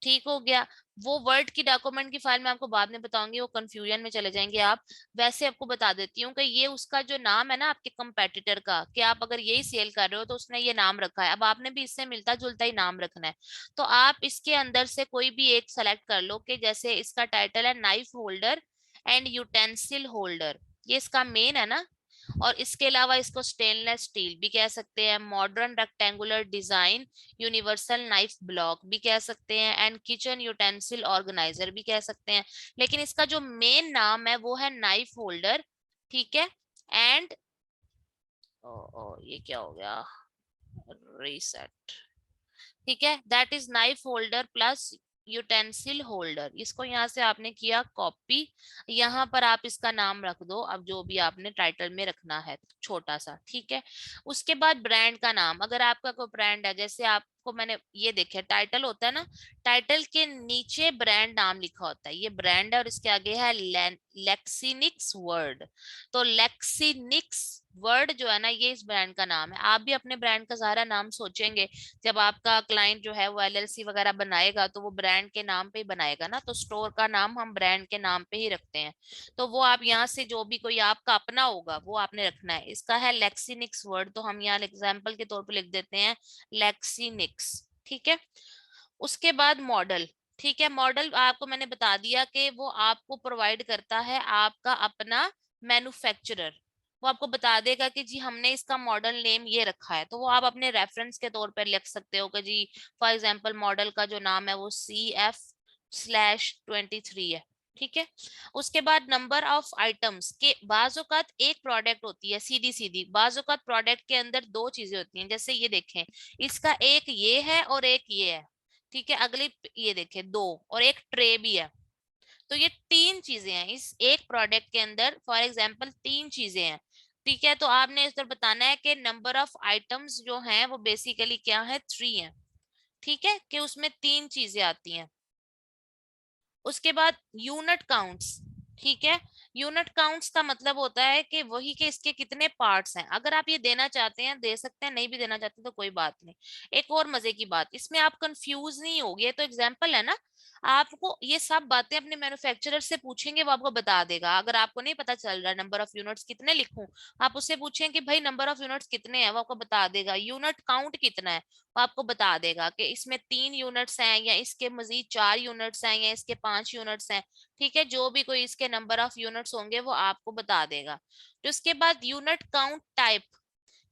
ठीक हो गया। वो वर्ड की डॉक्यूमेंट की फाइल मैं आपको बाद में बताऊंगी, वो कंफ्यूजन में चले जाएंगे आप। वैसे आपको बता देती हूँ कि ये उसका जो नाम है ना आपके कंपेटिटर का, कि आप अगर यही सेल कर रहे हो तो उसने ये नाम रखा है, अब आपने भी इससे मिलता जुलता ही नाम रखना है। तो आप इसके अंदर से कोई भी एक सेलेक्ट कर लो, कि जैसे इसका टाइटल है knife holder and utensil holder, ये इसका मेन है ना। और इसके अलावा इसको स्टेनलेस स्टील भी कह सकते हैं, modern rectangular design, universal knife block भी कह सकते हैं, एंड किचन यूटेंसिल ऑर्गेनाइजर भी कह सकते हैं। लेकिन इसका जो मेन नाम है वो है नाइफ होल्डर, ठीक है। एंड ये क्या हो गया, रीसेट, ठीक है, that is knife holder plus utensil holder. इसको यहाँ से आपने किया कॉपी, यहाँ पर आप इसका नाम रख दो अब जो भी आपने टाइटल में रखना है छोटा सा, ठीक है। उसके बाद ब्रांड का नाम, अगर आपका कोई ब्रांड है, जैसे आपको मैंने ये देखे टाइटल होता है ना, टाइटल के नीचे ब्रांड नाम लिखा होता है, ये ब्रांड है और इसके आगे है लेक्सिनिक्स वर्ड। तो लेक्सिनिक्स वर्ड जो है ना, ये इस ब्रांड का नाम है। आप भी अपने ब्रांड का सारा नाम सोचेंगे, जब आपका क्लाइंट जो है वो एलएलसी वगैरह बनाएगा तो वो ब्रांड के नाम पे ही बनाएगा ना, तो स्टोर का नाम हम ब्रांड के नाम पे ही रखते हैं। तो वो आप यहाँ से जो भी कोई आपका अपना होगा वो आपने रखना है। इसका है लेक्सिनिक्स वर्ड, तो हम यहाँ एग्जाम्पल के तौर पर लिख देते हैं लेक्सिनिक्स, ठीक है। उसके बाद मॉडल, ठीक है, मॉडल आपको मैंने बता दिया कि वो आपको प्रोवाइड करता है आपका अपना मैन्युफैक्चरर। वो आपको बता देगा कि जी हमने इसका मॉडल नेम ये रखा है, तो वो आप अपने रेफरेंस के तौर पर लिख सकते हो कि जी फॉर एग्जांपल मॉडल का जो नाम है वो CF/23 है, ठीक है। उसके बाद नंबर ऑफ आइटम्स के, बाज़-औक़ात एक प्रोडक्ट होती है सीधी सीधी, बाज़-औक़ात प्रोडक्ट के अंदर दो चीजें होती हैं, जैसे ये देखें, इसका एक ये है और एक ये है, ठीक है। अगली ये देखें दो, और एक ट्रे भी है। तो ये तीन चीजें हैं इस एक प्रोडक्ट के अंदर, फॉर एग्जांपल तीन चीजें हैं, ठीक है। तो आपने इस तरह बताना है कि नंबर ऑफ आइटम्स जो हैं वो बेसिकली क्या है, 3 है, ठीक है, कि उसमें तीन चीजें आती हैं। उसके बाद यूनिट काउंट्स, ठीक है। यूनिट काउंट्स का मतलब होता है कि वही के इसके कितने पार्ट्स हैं। अगर आप ये देना चाहते हैं दे सकते हैं, नहीं भी देना चाहते तो कोई बात नहीं। एक और मजे की बात, इसमें आप कंफ्यूज नहीं होगे, तो एग्जांपल है ना, आपको ये सब बातें अपने मैन्युफैक्चरर से पूछेंगे, वो आपको बता देगा। अगर आपको नहीं पता चल रहा नंबर ऑफ यूनिट्स कितने लिखूं, आप उससे पूछें कि भाई नंबर ऑफ यूनिट्स कितने हैं, वो आपको बता देगा। यूनिट काउंट कितना है, वो आपको बता देगा कि इसमें 3 यूनिट्स हैं, या इसके मजीद 4 यूनिट्स हैं, या इसके 5 यूनिट्स हैं, ठीक है। जो भी कोई इसके नंबर ऑफ यूनिट्स होंगे वो आपको बता देगा। तो उसके बाद यूनिट काउंट टाइप,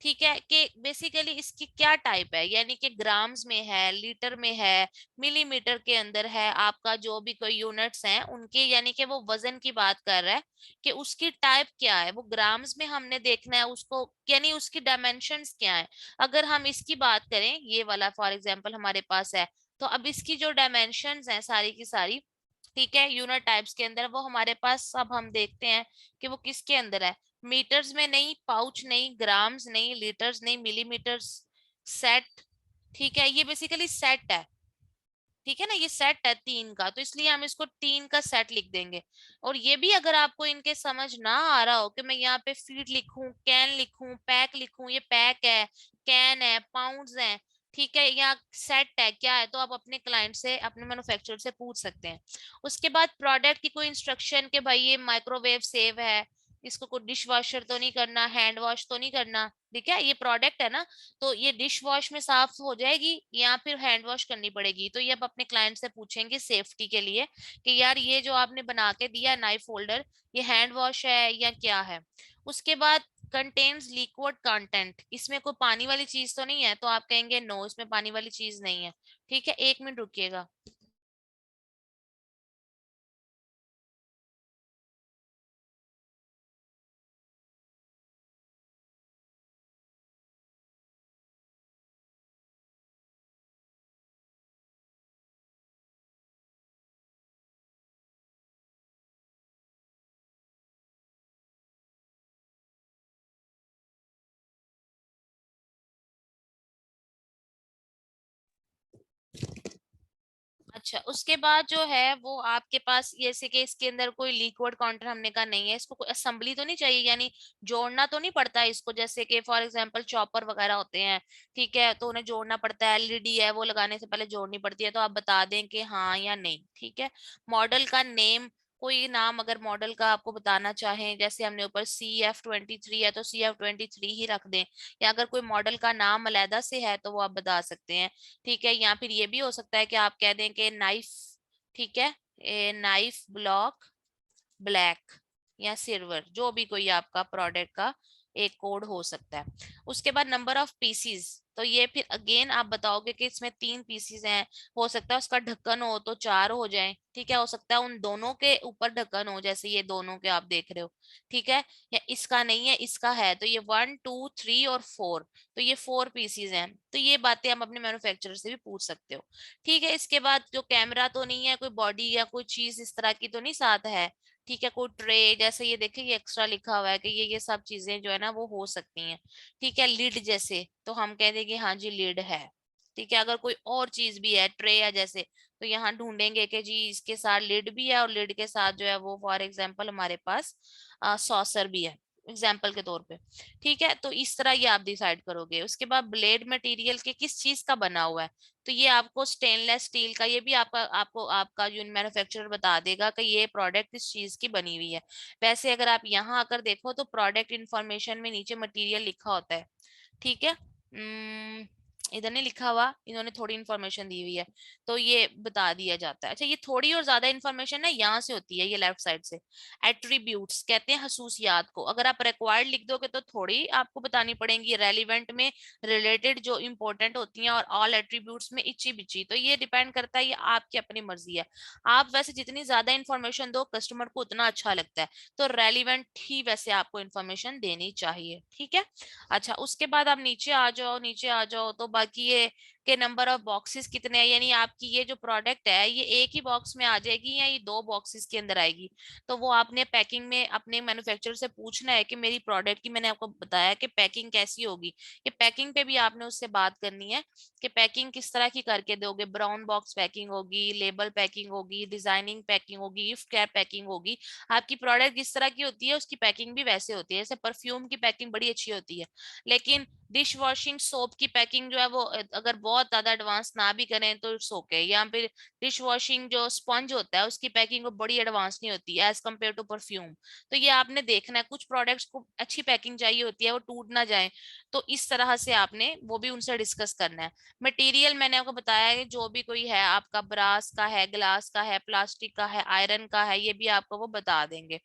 ठीक है, कि बेसिकली इसकी क्या टाइप है, यानी कि ग्राम्स में है, लीटर में है, मिलीमीटर के अंदर है, आपका जो भी कोई यूनिट्स हैं उनके, यानी कि वो वजन की बात कर रहा है कि उसकी टाइप क्या है, वो ग्राम्स में हमने देखना है उसको, यानी उसकी डायमेंशंस क्या है। अगर हम इसकी बात करें, ये वाला फॉर एग्जांपल हमारे पास है, तो अब इसकी जो डायमेंशंस हैं सारी की सारी, ठीक है, यूनिट टाइप्स के अंदर, वो हमारे पास अब हम देखते हैं कि वो किसके अंदर है। मीटर्स में नहीं, पाउच नहीं, ग्राम्स नहीं, लीटर्स नहीं, मिलीमीटर्स, सेट, ठीक है, ये बेसिकली सेट है, ठीक है ना, ये सेट है तीन का, तो इसलिए हम इसको तीन का सेट लिख देंगे। और ये भी अगर आपको इनके समझ ना आ रहा हो कि मैं यहाँ पे फीट लिखूं, कैन लिखूं, पैक लिखूं, ये पैक है, कैन है, पाउंड्स है, ठीक है, या सेट है क्या है, तो आप अपने क्लाइंट से, अपने मैन्युफैक्चरर से पूछ सकते हैं। उसके बाद प्रोडक्ट की कोई इंस्ट्रक्शन के भाई ये माइक्रोवेव सेव है, इसको कोई डिश वॉशर तो नहीं करना, हैंड वॉश तो नहीं करना, ठीक है, ये प्रोडक्ट है ना, तो ये डिश वॉश में साफ हो जाएगी या फिर हैंड वॉश करनी पड़ेगी। तो ये आप अपने क्लाइंट से पूछेंगे सेफ्टी के लिए कि यार ये जो आपने बना के दिया नाइफ होल्डर, ये हैंड वॉश है या क्या है। उसके बाद कंटेन्स लिक्विड कंटेंट, इसमें कोई पानी वाली चीज तो नहीं है, तो आप कहेंगे नो इसमें पानी वाली चीज नहीं है, ठीक है। 1 मिनट रुकिएगा। अच्छा, उसके बाद जो है वो आपके पास जैसे कि इसके अंदर कोई लिक्विड काउंटर हमने कहा नहीं है, इसको कोई असेंबली तो नहीं चाहिए, यानी जोड़ना तो नहीं पड़ता है इसको, जैसे कि फॉर एग्जांपल चॉपर वगैरह होते हैं, ठीक है, तो उन्हें जोड़ना पड़ता है, एलईडी है वो लगाने से पहले जोड़नी पड़ती है, तो आप बता दें कि हाँ या नहीं, ठीक है। मॉडल का नेम, कोई नाम अगर मॉडल का आपको बताना चाहें, जैसे हमने ऊपर CF23 है तो CF23 ही रख दें, या अगर कोई मॉडल का नाम अलहदा से है तो वो आप बता सकते हैं, ठीक है। या फिर ये भी हो सकता है कि आप कह दें कि नाइफ, ठीक है, नाइफ ब्लॉक ब्लैक या सिल्वर, जो भी कोई आपका प्रोडक्ट का एक कोड हो सकता है। उसके बाद नंबर ऑफ पीसीज, तो ये फिर अगेन आप बताओगे कि इसमें 3 पीसीज हैं, हो सकता है उसका ढक्कन हो तो 4 हो जाए, ठीक है, हो सकता है उन दोनों के ऊपर ढक्कन हो, जैसे ये दोनों के आप देख रहे हो, ठीक है, या इसका नहीं है इसका है, तो ये 1 2 3 और 4, तो ये 4 पीसीज हैं, तो ये बातें हम अपने मैन्युफैक्चरर से भी पूछ सकते हो, ठीक है। इसके बाद जो कैमरा तो नहीं है, कोई बॉडी या कोई चीज इस तरह की तो नहीं साथ है, ठीक है, कोई ट्रे, जैसे ये देखिए ये एक्स्ट्रा लिखा हुआ है कि ये सब चीजें जो है ना वो हो सकती हैं, ठीक है। लीड जैसे तो हम कह देंगे हाँ जी लीड है, ठीक है। अगर कोई और चीज भी है ट्रे या जैसे, तो यहाँ ढूंढेंगे कि जी इसके साथ लीड भी है और लीड के साथ जो है वो फॉर एग्जाम्पल हमारे पास सॉसर भी है, एग्जाम्पल के तौर पे, ठीक है। तो इस तरह ये आप डिसाइड करोगे। उसके बाद ब्लेड मटेरियल के किस चीज का बना हुआ है, तो ये आपको स्टेनलेस स्टील का, ये भी आपका आपको आपका जो मैन्युफैक्चरर बता देगा कि ये प्रोडक्ट इस चीज की बनी हुई है। वैसे अगर आप यहाँ आकर देखो तो प्रोडक्ट इंफॉर्मेशन में नीचे मटेरियल लिखा होता है, ठीक है। इधर नहीं लिखा हुआ, इन्होंने थोड़ी इन्फॉर्मेशन दी हुई है, तो ये बता दिया जाता है। अच्छा, ये थोड़ी और ज्यादा इन्फॉर्मेशन है यहाँ से होती है, ये लेफ्ट साइड से। एट्रीब्यूट्स कहते हैं खसूसियात को, अगर आप रिक्वायर्ड लिख दोगे तो थोड़ी आपको बतानी पड़ेंगी, रेलिवेंट में रिलेटेड जो इंपॉर्टेंट होती हैं, और ऑल एट्रीब्यूट्स में इची बिची, तो ये डिपेंड करता है, ये आपकी अपनी मर्जी है। आप वैसे जितनी ज्यादा इन्फॉर्मेशन दो कस्टमर को उतना अच्छा लगता है, तो रेलिवेंट ही वैसे आपको इन्फॉर्मेशन देनी चाहिए, ठीक है। अच्छा, उसके बाद आप नीचे आ जाओ, नीचे आ जाओ तो बाकी ये के नंबर ऑफ बॉक्सेस कितने हैं, यानी आपकी ये जो प्रोडक्ट है ये एक ही बॉक्स में आ जाएगी या ये 2 बॉक्सेस के अंदर आएगी, तो वो आपने पैकिंग में अपने मैन्युफैक्चरर से पूछना है कि मेरी प्रोडक्ट की, मैंने आपको बताया कि पैकिंग कैसी होगी, ये पैकिंग पे भी आपने उससे बात करनी है कि पैकिंग किस तरह की करके दोगे, ब्राउन बॉक्स पैकिंग होगी, लेबल पैकिंग होगी, डिजाइनिंग पैकिंग होगी, गिफ्ट कैप पैकिंग होगी, आपकी प्रोडक्ट जिस तरह की होती है उसकी पैकिंग भी वैसे होती है। जैसे परफ्यूम की पैकिंग बड़ी अच्छी होती है, लेकिन डिश वॉशिंग सोप की पैकिंग जो है वो अगर बहुत ज्यादा एडवांस ना भी करें तो इट्स ओके, या फिर डिश वॉशिंग जो स्पंज होता है उसकी पैकिंग वो बड़ी एडवांस नहीं होती एज कम्पेयर टू परफ्यूम, तो ये आपने देखना है। कुछ प्रोडक्ट्स को अच्छी पैकिंग चाहिए होती है, वो टूट ना जाए, तो इस तरह से आपने वो भी उनसे डिस्कस करना है। मटेरियल मैंने आपको बताया है, जो भी कोई है आपका, ब्रास का है, ग्लास का है, प्लास्टिक का है, आयरन का है, ये भी आपको वो बता देंगे।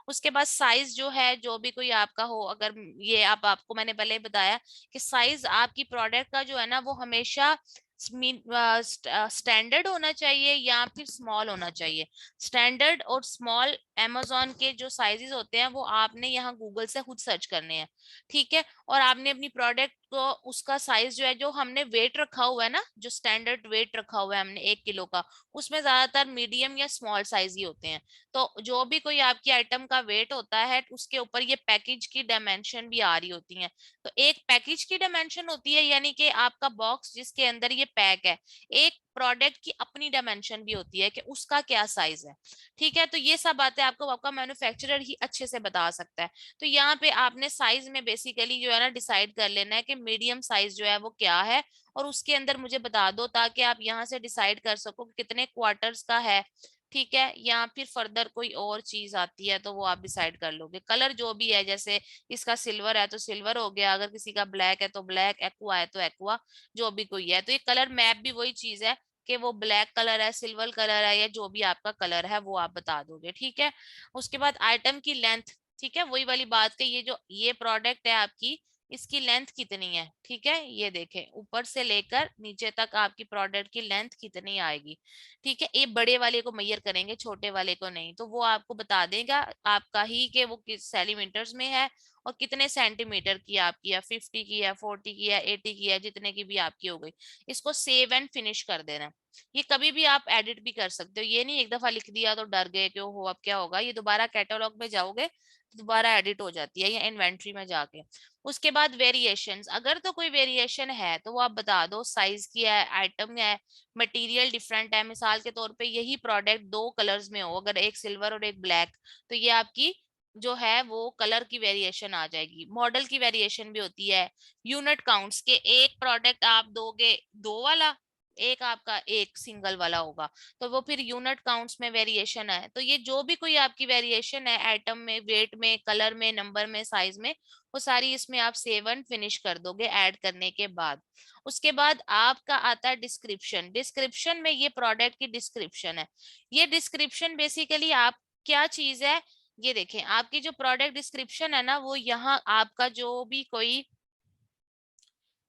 उसके बाद साइज जो है, जो भी कोई आपका हो, अगर ये आप आपको मैंने पहले ही बताया कि साइज आपकी प्रोडक्ट का जो है ना वो हमेशा स्टैंडर्ड होना चाहिए या फिर स्मॉल होना चाहिए। स्टैंडर्ड और स्मॉल अमेजोन के जो साइजेस होते हैं वो आपने यहाँ गूगल से खुद सर्च करने हैं, ठीक है। और आपने अपनी प्रोडक्ट को उसका साइज जो है, जो हमने वेट रखा हुआ है ना, जो स्टैंडर्ड वेट रखा हुआ है हमने 1 किलो का, उसमें ज्यादातर मीडियम या स्मॉल साइज ही होते हैं, तो जो भी कोई आपकी आइटम का वेट होता है उसके ऊपर ये पैकेज की डायमेंशन भी आ रही होती है। तो एक पैकेज की डायमेंशन होती है, यानी कि आपका बॉक्स जिसके अंदर ये पैक है, एक प्रोडक्ट की अपनी डायमेंशन भी होती है कि उसका क्या साइज है, ठीक है। तो ये सब बातें आपको आपका मैन्युफैक्चरर ही अच्छे से बता सकता है। तो यहाँ पे आपने साइज में बेसिकली जो है ना डिसाइड कर लेना है कि मीडियम साइज जो है वो क्या है, और उसके अंदर मुझे बता दो, ताकि आप यहाँ से डिसाइड कर सको कि कितने क्वार्टर्स का है, ठीक है। या फिर फर्दर कोई और चीज आती है तो वो आप डिसाइड कर लोगे। कलर जो भी है, जैसे इसका सिल्वर है तो सिल्वर हो गया, अगर किसी का ब्लैक है तो ब्लैक, एक्वा है तो एक्वा, जो भी कोई है, तो ये कलर मैप भी वही चीज है कि वो ब्लैक कलर है, सिल्वर कलर है, या जो भी आपका कलर है वो आप बता दोगे, ठीक है। उसके बाद आइटम की लेंथ, ठीक है, वही वाली बात कि ये जो ये प्रोडक्ट है आपकी, इसकी लेंथ कितनी है, ठीक है, ये देखें ऊपर से लेकर नीचे तक आपकी प्रोडक्ट की लेंथ कितनी आएगी, ठीक है। ये बड़े वाले को मेजर करेंगे, छोटे वाले को नहीं, तो वो आपको बता देगा आपका ही कि वो किस सेंटीमीटर्स में है और कितने सेंटीमीटर की आपकी है, 50 की है, 40 की है, 80 की है, जितने की भी आपकी हो गई। इसको सेव एंड फिनिश कर देना। ये कभी भी आप एडिट भी कर सकते हो, ये नहीं एक दफा लिख दिया तो डर गए कि हो अब क्या होगा, ये दोबारा कैटलॉग में जाओगे दोबारा एडिट हो जाती है या इन्वेंट्री में जाके। उसके बाद वेरिएशंस, अगर तो कोई वेरिएशन है तो वो आप बता दो, साइज की है, आइटम है, मटेरियल डिफरेंट है, मिसाल के तौर पे यही प्रोडक्ट दो कलर्स में हो, अगर एक सिल्वर और एक ब्लैक, तो ये आपकी जो है वो कलर की वेरिएशन आ जाएगी। मॉडल की वेरिएशन भी होती है। यूनिट काउंट्स के, एक प्रोडक्ट आप दोगे दो वाला, एक आपका एक सिंगल वाला होगा, तो वो फिर यूनिट काउंट्स में वेरिएशन है। तो ये जो भी कोई आपकी वेरिएशन है आइटम में, वेट में, कलर में, नंबर में, साइज में, वो सारी इसमें आप सेव एंड फिनिश कर दोगे ऐड करने के बाद। उसके बाद आपका आता है डिस्क्रिप्शन। डिस्क्रिप्शन में ये प्रोडक्ट की डिस्क्रिप्शन है। ये डिस्क्रिप्शन बेसिकली आप क्या चीज है, ये देखें, आपकी जो प्रोडक्ट डिस्क्रिप्शन है ना, वो यहाँ आपका जो भी कोई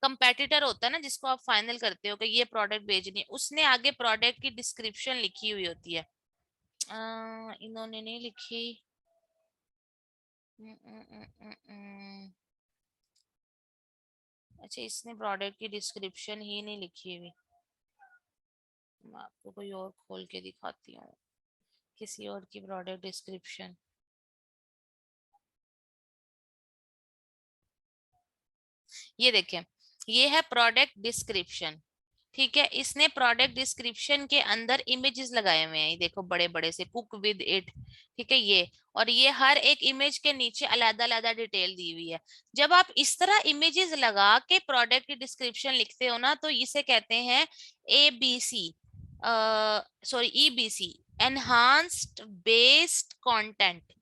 कंपेटिटर होता है ना, जिसको आप फाइनल करते हो कि ये प्रोडक्ट भेजनी है, उसने आगे प्रोडक्ट की डिस्क्रिप्शन लिखी हुई होती है। इन्होंने नहीं लिखी। अच्छा, इसने प्रोडक्ट की डिस्क्रिप्शन ही नहीं लिखी हुई। मैं आपको कोई और खोल के दिखाती हूँ, किसी और की प्रोडक्ट डिस्क्रिप्शन। ये देखें, ये है प्रोडक्ट डिस्क्रिप्शन। ठीक है, इसने प्रोडक्ट डिस्क्रिप्शन के अंदर इमेजेस लगाए हुए हैं, ये देखो बड़े बड़े से, कुक विद इट। ठीक है, ये और ये हर एक इमेज के नीचे अलग अलग डिटेल दी हुई है। जब आप इस तरह इमेजेस लगा के प्रोडक्ट की डिस्क्रिप्शन लिखते हो ना, तो इसे कहते हैं ABC, sorry EBC, enhanced based content.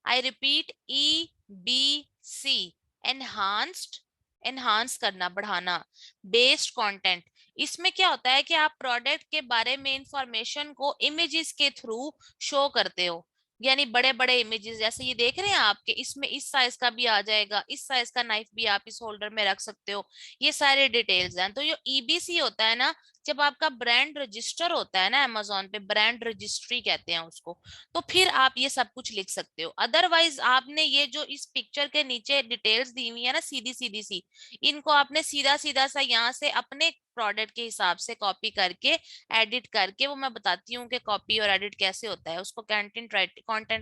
I repeat, EBC, enhanced, enhance करना, बढ़ाना, बेस्ड कंटेंट। इसमें क्या होता है कि आप प्रोडक्ट के बारे में इंफॉर्मेशन को इमेजेस के थ्रू शो करते हो। यानी बड़े बड़े इमेजेस, जैसे ये देख रहे हैं आपके, इसमें इस साइज का भी आ जाएगा, इस साइज का नाइफ भी आप इस होल्डर में रख सकते हो, ये सारे डिटेल्स हैं। तो ये EBC होता है ना, जब आपका ब्रांड रजिस्टर होता है ना अमेजोन पे, ब्रांड रजिस्ट्री कहते हैं उसको, तो फिर आप ये सब कुछ लिख सकते हो। अदरवाइज आपने ये जो इस पिक्चर के नीचे डिटेल्स दी हुई है ना, सीधी सीधी सी, इनको आपने सीधा सीधा सा यहाँ से अपने प्रोडक्ट के हिसाब से कॉपी करके एडिट करके, वो मैं बताती हूँ कि कॉपी और एडिट कैसे होता है, उसको कंटेंट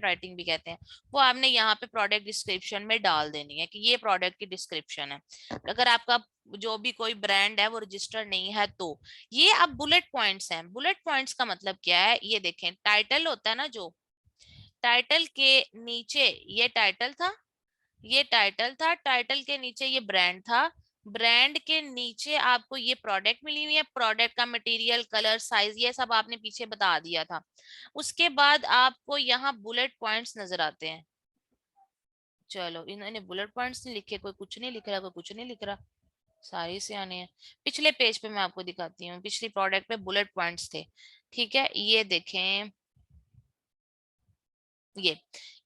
राइटिंग भी कहते हैं, वो आपने यहाँ पे प्रोडक्ट डिस्क्रिप्शन में डाल देनी है कि ये प्रोडक्ट की डिस्क्रिप्शन है। अगर आपका जो भी कोई ब्रांड है वो रजिस्टर नहीं है तो। ये अब बुलेट पॉइंट्स हैं। बुलेट पॉइंट्स का मतलब क्या है, ये देखें, टाइटल होता है ना, जो टाइटल के नीचे ये टाइटल था, ये टाइटल था, टाइटल के नीचे ये ब्रांड था, ब्रांड के नीचे आपको ये प्रोडक्ट मिली हुई है, प्रोडक्ट का मटेरियल, कलर, साइज, ये सब आपने पीछे बता दिया था। उसके बाद आपको यहाँ बुलेट पॉइंट्स नजर आते हैं। चलो, इन्होंने बुलेट पॉइंट्स नहीं लिखे, कोई कुछ नहीं लिख रहा, कोई कुछ नहीं लिख रहा, सारी से आने हैं। पिछले पेज पे मैं आपको दिखाती हूँ, पिछली प्रोडक्ट पे बुलेट पॉइंट्स थे। ठीक है, ये देखें, ये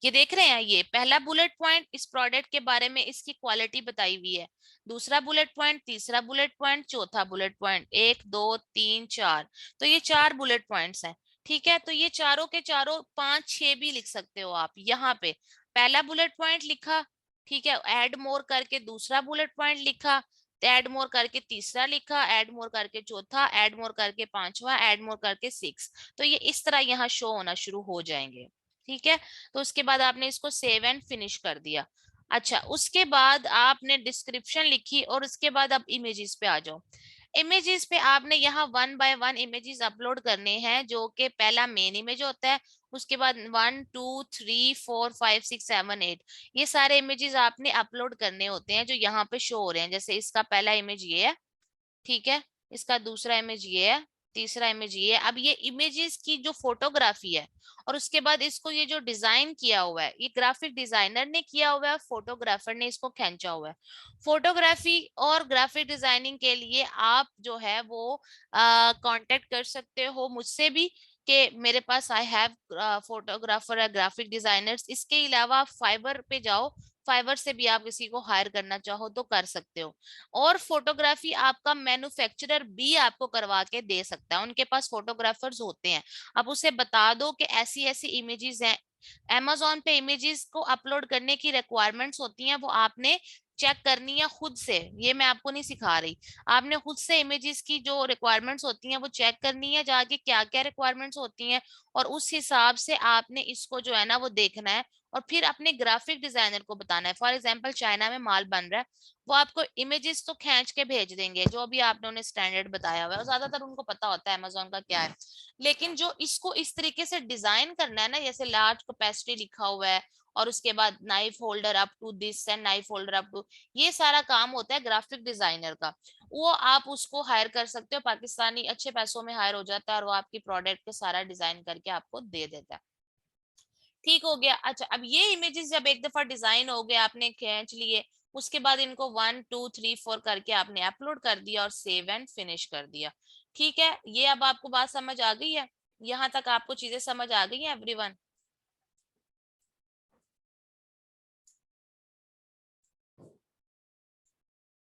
ये देख रहे हैं, ये पहला बुलेट पॉइंट इस प्रोडक्ट के बारे में इसकी क्वालिटी बताई हुई है, दूसरा बुलेट पॉइंट, तीसरा बुलेट पॉइंट, चौथा बुलेट पॉइंट, एक दो तीन चार, तो ये चार बुलेट पॉइंट्स हैं। ठीक है, तो ये चारों के चारों, पांच छह भी लिख सकते हो आप यहाँ पे। पहला बुलेट पॉइंट लिखा, ठीक है, ऐड मोर करके दूसरा बुलेट पॉइंट लिखा, ऐड मोर करके तीसरा लिखा, ऐड मोर करके चौथा, ऐड मोर करके पांचवा, ऐड मोर करके सिक्स। तो ये इस तरह यहाँ शो होना शुरू हो जाएंगे। ठीक है, तो उसके बाद आपने इसको सेव एंड फिनिश कर दिया। अच्छा, उसके बाद आपने डिस्क्रिप्शन लिखी और उसके बाद अब इमेजेस पे आ जाओ। इमेजेस पे आपने यहाँ one by one images upload करने हैं, जो कि पहला मेन इमेज होता है, उसके बाद 1 2 3 4 5 6 7 8, ये सारे इमेजेस आपने अपलोड करने होते हैं जो यहाँ पे शो हो रहे हैं। जैसे इसका पहला इमेज ये है, ठीक है, इसका दूसरा इमेज ये है, तीसरा इमेज ये है। अब ये इमेजेस की जो फोटोग्राफी है, और उसके बाद इसको ये जो डिजाइन किया हुआ है, ये ग्राफिक डिजाइनर ने किया हुआ है, फोटोग्राफर ने इसको खींचा हुआ है। फोटोग्राफी और ग्राफिक डिजाइनिंग के लिए आप जो है वो कांटेक्ट कर सकते हो मुझसे भी, कि मेरे पास आई हैव फोटोग्राफर है, ग्राफिक डिजाइनर्स। इसके अलावा आप फाइवर पे जाओ, फाइवर से भी आप किसी को हायर करना चाहो तो कर सकते हो। और फोटोग्राफी आपका मैन्युफैक्चरर भी आपको करवा के दे सकता है, उनके पास फोटोग्राफर्स होते हैं। आप उसे बता दो कि ऐसी ऐसी इमेजेस हैं। amazon पे इमेजेस को अपलोड करने की रिक्वायरमेंट्स होती हैं, वो आपने चेक करनी है खुद से, ये मैं आपको नहीं सिखा रही। आपने खुद से इमेजेस की जो रिक्वायरमेंट्स होती हैं वो चेक करनी है, जाके क्या क्या रिक्वायरमेंट्स होती हैं, और उस हिसाब से आपने इसको जो है ना वो देखना है, और फिर अपने ग्राफिक डिजाइनर को बताना है। फॉर एग्जांपल चाइना में माल बन रहा है, वो आपको इमेजेस तो खींच के भेज देंगे जो भी आपने उन्हें स्टैंडर्ड बताया हुआ है, और ज्यादातर उनको पता होता है अमेजोन का क्या है। लेकिन जो इसको इस तरीके से डिजाइन करना है ना, जैसे लार्ज कैपेसिटी लिखा हुआ है और उसके बाद knife holder up to this end knife holder up to, ये सारा काम होता है ग्राफिक डिजाइनर का। वो आप उसको हायर कर सकते हो, पाकिस्तानी अच्छे पैसों में हायर हो जाता है और वो आपकी प्रोडक्ट का सारा डिजाइन करके आपको दे देता है। ठीक हो गया। अच्छा, अब ये इमेजेस जब एक दफा डिजाइन हो गए, आपने खींच लिए, उसके बाद इनको 1 2 3 4 करके आपने अपलोड कर दिया और सेव एंड फिनिश कर दिया। ठीक है, ये अब आपको बात समझ आ गई है? यहाँ तक आपको चीजें समझ आ गई हैं एवरीवन?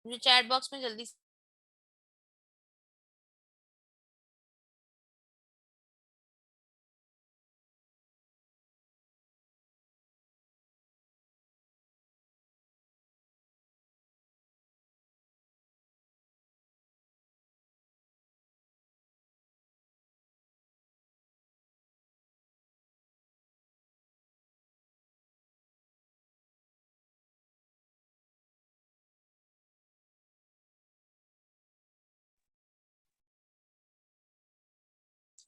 मुझे चैट बॉक्स में जल्दी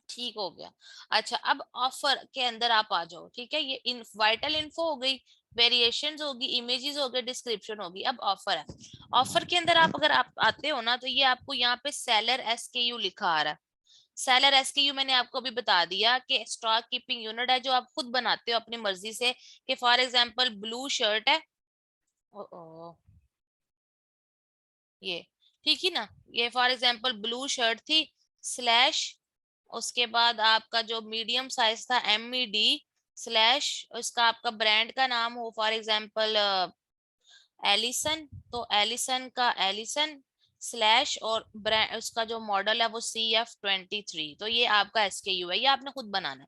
ठीक हो गया। अच्छा, अब ऑफर के अंदर आप आ जाओ। ठीक है, ये वाइटल इन्फो हो गई, वेरिएशंस होगी, इमेजेस हो गए, डिस्क्रिप्शन होगी। अब ऑफर है। ऑफर के अंदर आप अगर आप आते हो ना, तो ये आपको यहाँ पे सेलर एसकेयू लिखा आ रहा है। सेलर एसकेयू मैंने आपको अभी बता दिया कि स्टॉक कीपिंग यूनिट है जो आप खुद बनाते हो अपनी मर्जी से, कि फॉर एग्जांपल ब्लू शर्ट है। ओ, ओ, ये ठीक ही ना, ये फॉर एग्जांपल ब्लू शर्ट थी, स्लैश, उसके बाद आपका जो मीडियम साइज था MED, स्लैश, उसका आपका ब्रांड का नाम हो फॉर एग्जांपल एलिसन, तो एलिसन का एलिसन, स्लैश, और ब्रांड उसका जो मॉडल है वो CF23। तो ये आपका SKU है, ये आपने खुद बनाना है।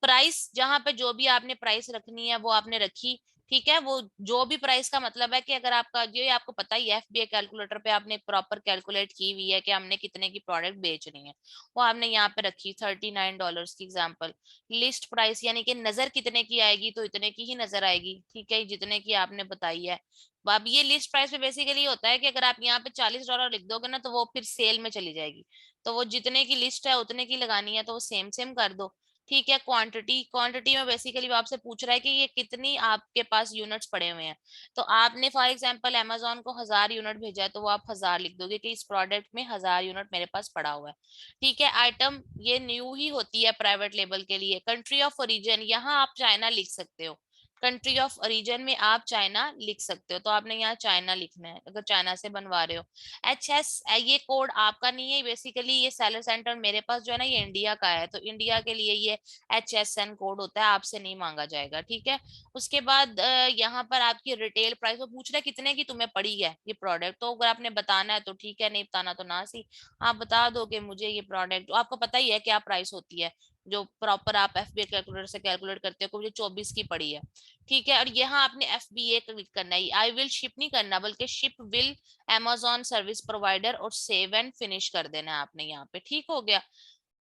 प्राइस, जहां पे जो भी आपने प्राइस रखनी है वो आपने रखी। ठीक है, वो जो भी प्राइस का मतलब है कि अगर आपका, ये आपको पता ही है, FBA कैलकुलेटर पे आपने प्रॉपर कैलकुलेट की हुई है कि हमने कितने की प्रोडक्ट बेचनी है, वो आपने यहाँ पे रखी $39 की एग्जाम्पल। लिस्ट प्राइस यानी कि नजर कितने की आएगी, तो इतने की ही नजर आएगी। ठीक है, जितने की आपने बताई है। अब ये लिस्ट प्राइस पे बेसिकली होता है कि अगर आप यहाँ पे $40 लिख दोगे ना, तो वो फिर सेल में चली जाएगी। तो वो जितने की लिस्ट है उतने की लगानी है, तो वो सेम सेम कर दो। ठीक है, क्वांटिटी, क्वांटिटी में बेसिकली वो आपसे पूछ रहा है कि ये कितनी आपके पास यूनिट्स पड़े हुए हैं। तो आपने फॉर एग्जांपल अमेजोन को 1000 यूनिट भेजा है, तो वो आप 1000 लिख दोगे कि इस प्रोडक्ट में 1000 यूनिट मेरे पास पड़ा हुआ है। ठीक है, आइटम ये न्यू ही होती है प्राइवेट लेबल के लिए। कंट्री ऑफ ओरिजिन, यहाँ आप चाइना लिख सकते हो। कंट्री ऑफ ओरिजिन में आप चाइना लिख सकते हो, तो आपने यहाँ चाइना लिखना है अगर चाइना से बनवा रहे हो। HS, ये कोड आपका नहीं है बेसिकली, ये सेलर सेंटर मेरे पास जो है ना, ये इंडिया का है, तो इंडिया के लिए ये HSN कोड होता है, आपसे नहीं मांगा जाएगा। ठीक है, उसके बाद यहाँ पर आपकी रिटेल प्राइस, वो पूछ रहा है कितने की तुम्हें पड़ी है ये प्रोडक्ट, तो अगर आपने बताना है तो ठीक है, नहीं बताना तो ना सी। आप बता दो कि मुझे ये प्रोडक्ट, आपको पता ही है क्या प्राइस होती है, जो प्रॉपर आप FBA कैलकुलेटर से कैलकुलेट करते हो, कि मुझे 24 की पड़ी है। ठीक है, और यहाँ आपने FBA क्लिक करना है, आई विल शिप नहीं करना, बल्कि ship will Amazon service provider, और सेव एंड फिनिश कर देना है आपने यहाँ पे। ठीक हो गया,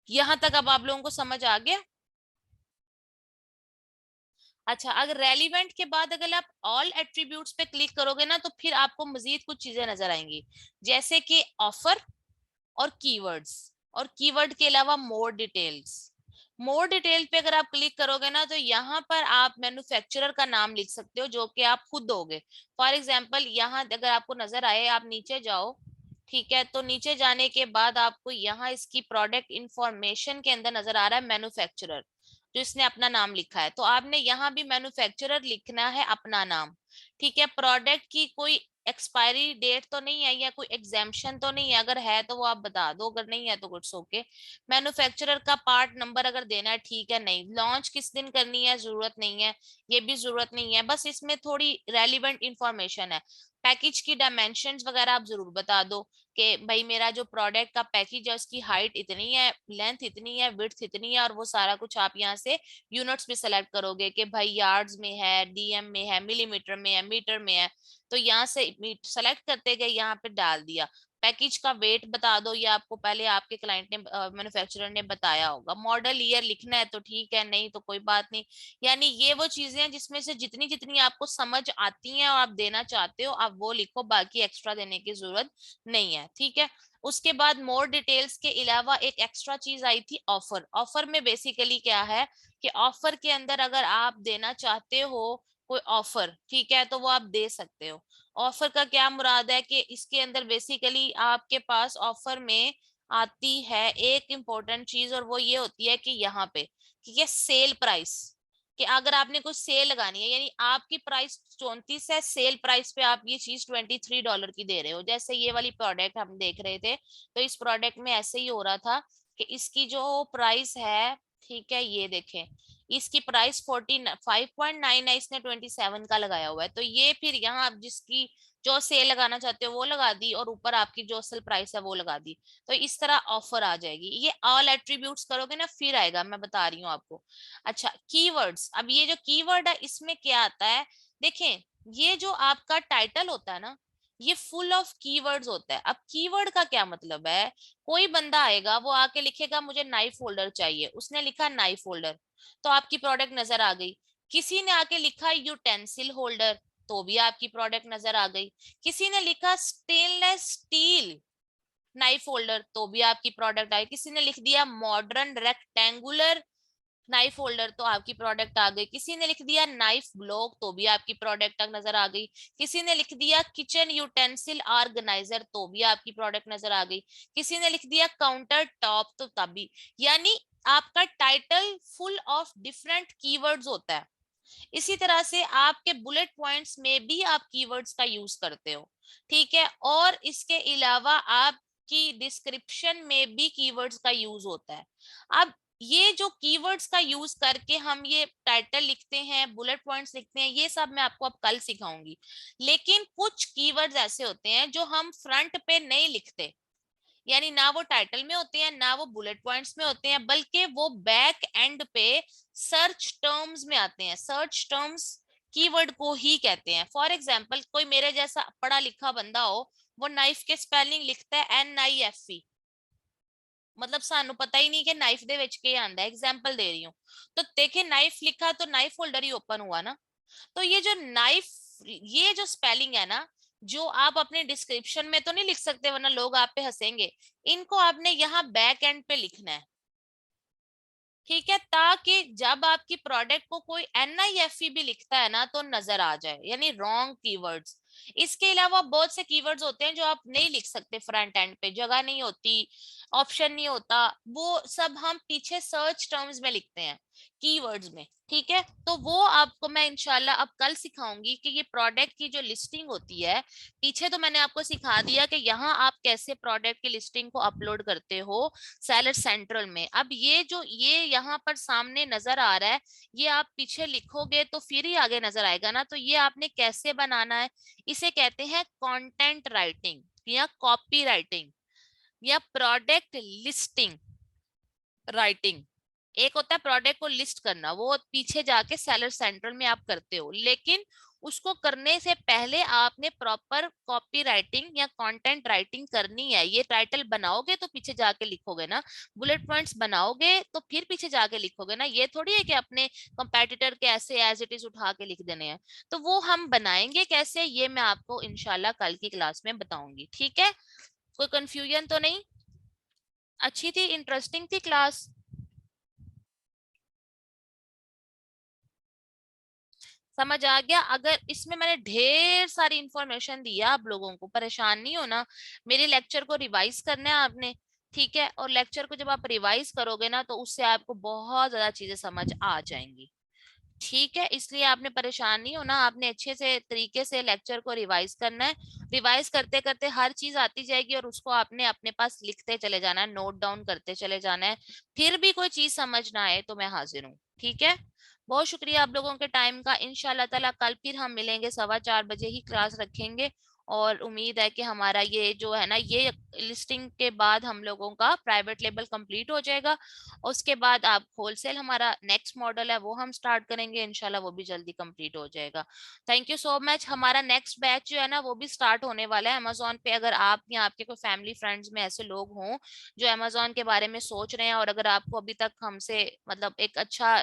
यहाँ तक अब आप लोगों को समझ आ गया? अच्छा, अगर रेलिवेंट के बाद अगर आप ऑल एट्रीब्यूट्स पे क्लिक करोगे ना, तो फिर आपको मजीद कुछ चीजें नजर आएंगी, जैसे कि ऑफर और कीवर्ड्स, और कीवर्ड के अलावा मोर डिटेल्स। मोर डिटेल पे अगर आप क्लिक करोगे ना, तो यहाँ पर आप मैन्युफैक्चरर का नाम लिख सकते हो जो कि आप खुद दोगे। फॉर एग्जांपल यहाँ अगर आपको नजर आए, आप नीचे जाओ। ठीक है, तो नीचे जाने के बाद आपको यहाँ इसकी प्रोडक्ट इंफॉर्मेशन के अंदर नजर आ रहा है मैन्युफैक्चरर, जो इसने अपना नाम लिखा है, तो आपने यहाँ भी मैन्युफैक्चरर लिखना है अपना नाम। ठीक है, प्रोडक्ट की कोई एक्सपायरी डेट तो नहीं है या कोई एग्जाम्पशन तो नहीं है, अगर है तो वो आप बता दो, अगर नहीं है तो कुछ ओके। मैन्युफैक्चरर का पार्ट नंबर अगर देना है ठीक है, नहीं लॉन्च किस दिन करनी है जरूरत नहीं है, ये भी जरूरत नहीं है, बस इसमें थोड़ी रेलिवेंट इंफॉर्मेशन है। पैकेज की डायमेंशंस वगैरह आप जरूर बता दो कि भाई मेरा जो प्रोडक्ट का पैकेज है उसकी हाइट इतनी है, लेंथ इतनी है, विड्थ इतनी है, और वो सारा कुछ आप यहाँ से यूनिट्स भी सेलेक्ट करोगे कि भाई यार्ड्स में है, DM में है, मिलीमीटर में है, मीटर में है, तो यहाँ से सेलेक्ट करते गए, यहाँ पे डाल दिया। पैकेज का वेट बता दो, ये आपको पहले आपके क्लाइंट ने मैन्युफैक्चरर ने बताया होगा। मॉडल ईयर लिखना है तो ठीक है, नहीं तो कोई बात नहीं। यानी ये वो चीजें हैं जिसमें से जितनी जितनी आपको समझ आती हैं और आप देना चाहते हो आप वो लिखो, बाकी एक्स्ट्रा देने की जरूरत नहीं है, ठीक है। उसके बाद मोर डिटेल्स के अलावा एक एक्स्ट्रा चीज आई थी, ऑफर। ऑफर में बेसिकली क्या है कि ऑफर के अंदर अगर आप देना चाहते हो कोई ऑफर, ठीक है, तो वो आप दे सकते हो। ऑफर का क्या मुराद है कि इसके अंदर बेसिकली आपके पास ऑफर में आती है एक इम्पोर्टेंट चीज, और वो ये होती है कि यहाँ पे कि ये सेल प्राइस, कि अगर आपने कुछ सेल लगानी है, यानी आपकी प्राइस 34 है, सेल प्राइस पे आप ये चीज $23 की दे रहे हो। जैसे ये वाली प्रोडक्ट हम देख रहे थे, तो इस प्रोडक्ट में ऐसे ही हो रहा था कि इसकी जो प्राइस है, ठीक है, ये देखें, इसकी प्राइस 45.9 है, इसने 27 का लगाया हुआ है। तो ये फिर यहाँ आप जिसकी जो सेल लगाना चाहते हो वो लगा दी, और ऊपर आपकी जो असल प्राइस है वो लगा दी, तो इस तरह ऑफर आ जाएगी। ये ऑल एट्रीब्यूट्स करोगे ना फिर आएगा, मैं बता रही हूँ आपको। अच्छा, कीवर्ड्स। अब ये जो कीवर्ड है इसमें क्या आता है, देखें, ये जो आपका टाइटल होता है ना, ये फुल ऑफ कीवर्ड्स होता है। अब कीवर्ड का क्या मतलब है, कोई बंदा आएगा वो आके लिखेगा मुझे नाइफ होल्डर चाहिए, उसने लिखा नाइफ होल्डर, तो आपकी प्रोडक्ट नजर आ गई। किसी ने आके लिखा यूटेंसिल होल्डर, तो भी आपकी प्रोडक्ट नजर आ गई। किसी ने लिखा स्टेनलेस स्टील नाइफ होल्डर, तो भी आपकी प्रोडक्ट आई। किसी ने लिख दिया मॉडर्न रेक्टेंगुलर नाइफ होल्डर, तो आपकी प्रोडक्ट आ गई। किसी ने लिख दिया नाइफ ब्लॉक, तो भी आपकी प्रोडक्ट तक नजर आ गई। किसी ने लिख दिया किचन यूटेंसिल ऑर्गेनाइजर, तो भी आपकी प्रोडक्ट नजर आ गई। किसी ने लिख दिया काउंटर टॉप, तो तभी। यानी आपका title full of different keywords होता है। इसी तरह से आपके बुलेट पॉइंट्स में भी आप कीवर्ड्स का यूज करते हो, ठीक है। और इसके अलावा आपकी डिस्क्रिप्शन में भी कीवर्ड्स का यूज होता है। अब ये जो कीवर्ड्स का यूज करके हम ये टाइटल लिखते हैं, बुलेट पॉइंट्स लिखते हैं, ये सब मैं आपको अब कल सिखाऊंगी। लेकिन कुछ कीवर्ड्स ऐसे होते हैं जो हम फ्रंट पे नहीं लिखते, यानी ना वो टाइटल में होते हैं ना वो बुलेट पॉइंट्स में होते हैं, बल्कि वो बैक एंड पे सर्च टर्म्स में आते हैं। सर्च टर्म्स कीवर्ड को ही कहते हैं। फॉर एग्जांपल, कोई मेरे जैसा पढ़ा लिखा बंदा हो, वो नाइफ के स्पेलिंग लिखता है NIFE, मतलब सानू पता ही नहीं कि नाइफ दे विच के आंदा है। एग्जांपल दे रही हूँ, तो देखे नाइफ लिखा तो नाइफ होल्डर ही ओपन हुआ ना। तो ये जो नाइफ, ये जो स्पेलिंग है ना, जो आप अपने डिस्क्रिप्शन में तो नहीं लिख सकते वरना लोग आप पे हंसेंगे, इनको आपने यहाँ बैक एंड पे लिखना है, ठीक है, ताकि जब आपकी प्रोडक्ट को कोई NIFE भी लिखता है ना तो नजर आ जाए, यानी रॉन्ग कीवर्ड्स। इसके अलावा बहुत से कीवर्ड्स होते हैं जो आप नहीं लिख सकते फ्रंट एंड पे, जगह नहीं होती, ऑप्शन नहीं होता, वो सब हम पीछे सर्च टर्म्स में लिखते हैं, कीवर्ड्स में, ठीक है। तो वो आपको मैं इंशाल्लाह अब कल सिखाऊंगी कि ये प्रोडक्ट की जो लिस्टिंग होती है, पीछे तो मैंने आपको सिखा दिया कि यहाँ आप कैसे प्रोडक्ट की लिस्टिंग को अपलोड करते हो सेलर सेंट्रल में। अब ये जो ये यहाँ पर सामने नजर आ रहा है, ये आप पीछे लिखोगे तो फिर ही आगे नजर आएगा ना। तो ये आपने कैसे बनाना है, इसे कहते हैं कंटेंट राइटिंग या कॉपी राइटिंग या प्रोडक्ट लिस्टिंग राइटिंग। एक होता है प्रोडक्ट को लिस्ट करना, वो पीछे जाके सेलर सेंट्रल में आप करते हो, लेकिन उसको करने से पहले आपने प्रॉपर कॉपी राइटिंग या कंटेंट राइटिंग करनी है। ये टाइटल बनाओगे तो पीछे जाके लिखोगे ना, बुलेट पॉइंट्स बनाओगे तो फिर पीछे जाके लिखोगे ना। ये थोड़ी है कि अपने कंपेटिटर के ऐसे एज इट इज उठा के लिख देने हैं। तो वो हम बनाएंगे कैसे, ये मैं आपको इंशाल्लाह कल की क्लास में बताऊंगी, ठीक है। कोई कंफ्यूजन तो नहीं? अच्छी थी, इंटरेस्टिंग थी क्लास? समझ आ गया? अगर इसमें मैंने ढेर सारी इंफॉर्मेशन दी है आप लोगों को, परेशान नहीं होना। मेरे लेक्चर को रिवाइज करना है आपने, ठीक है। और लेक्चर को जब आप रिवाइज करोगे ना तो उससे आपको बहुत ज्यादा चीजें समझ आ जाएंगी, ठीक है। इसलिए आपने परेशान नहीं होना, आपने अच्छे से तरीके से लेक्चर को रिवाइज करना है। रिवाइज करते करते हर चीज आती जाएगी और उसको आपने अपने पास लिखते चले जाना है, नोट डाउन करते चले जाना है। फिर भी कोई चीज समझ ना आए तो मैं हाजिर हूँ, ठीक है। बहुत शुक्रिया आप लोगों के टाइम का। इंशाल्लाह ताला कल फिर हम मिलेंगे, 4:15 बजे ही क्लास रखेंगे। और उम्मीद है कि हमारा ये जो है ना, ये लिस्टिंग के बाद हम लोगों का प्राइवेट लेबल कंप्लीट हो जाएगा। उसके बाद आप होलसेल, हमारा नेक्स्ट मॉडल है वो हम स्टार्ट करेंगे इंशाल्लाह, वो भी जल्दी कंप्लीट हो जाएगा। Thank you so much. हमारा नेक्स्ट बैच जो है ना वो भी स्टार्ट होने वाला है अमेजोन पे। अगर आप या आपके कोई फैमिली फ्रेंड्स में ऐसे लोग हों जो अमेजोन के बारे में सोच रहे हैं, और अगर आपको अभी तक हमसे मतलब एक अच्छा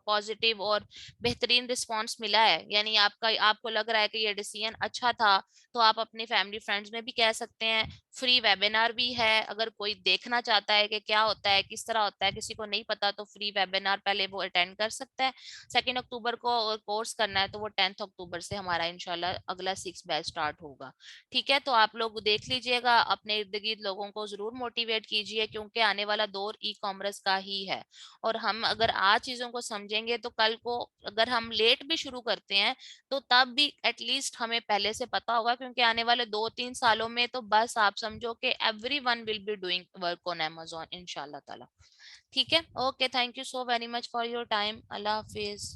पॉजिटिव और बेहतरीन रिस्पॉन्स मिला है, यानी आपका आपको लग रहा है कि ये डिसीजन अच्छा था, तो आप अपने फैमिली फ्रेंड्स में भी कह सकते हैं। फ्री वेबिनार भी है, अगर कोई देखना चाहता है कि क्या होता है, किस तरह होता है, किसी को नहीं पता, तो फ्री वेबिनार पहले वो अटेंड कर सकता है। 2 अक्टूबर को कोर्स करना है तो वो 10 अक्टूबर से हमारा इंशाल्लाह अगला 6 बैच स्टार्ट होगा। ठीक है, तो आप लोग देख लीजिएगा, अपने इर्द गिर्द लोगों को जरूर मोटिवेट कीजिए, क्योंकि आने वाला दौर ई कॉमर्स का ही है। और हम अगर आज चीजों को समझेंगे तो कल को अगर हम लेट भी शुरू करते हैं तो तब भी एटलीस्ट हमें पहले से पता होगा, क्योंकि आने वाले 2-3 सालों में तो बस आप समझो कि everyone will be doing work on Amazon इंशाल्लाह ताला। ठीक है, okay, thank you so very much for your time. Allah Hafiz.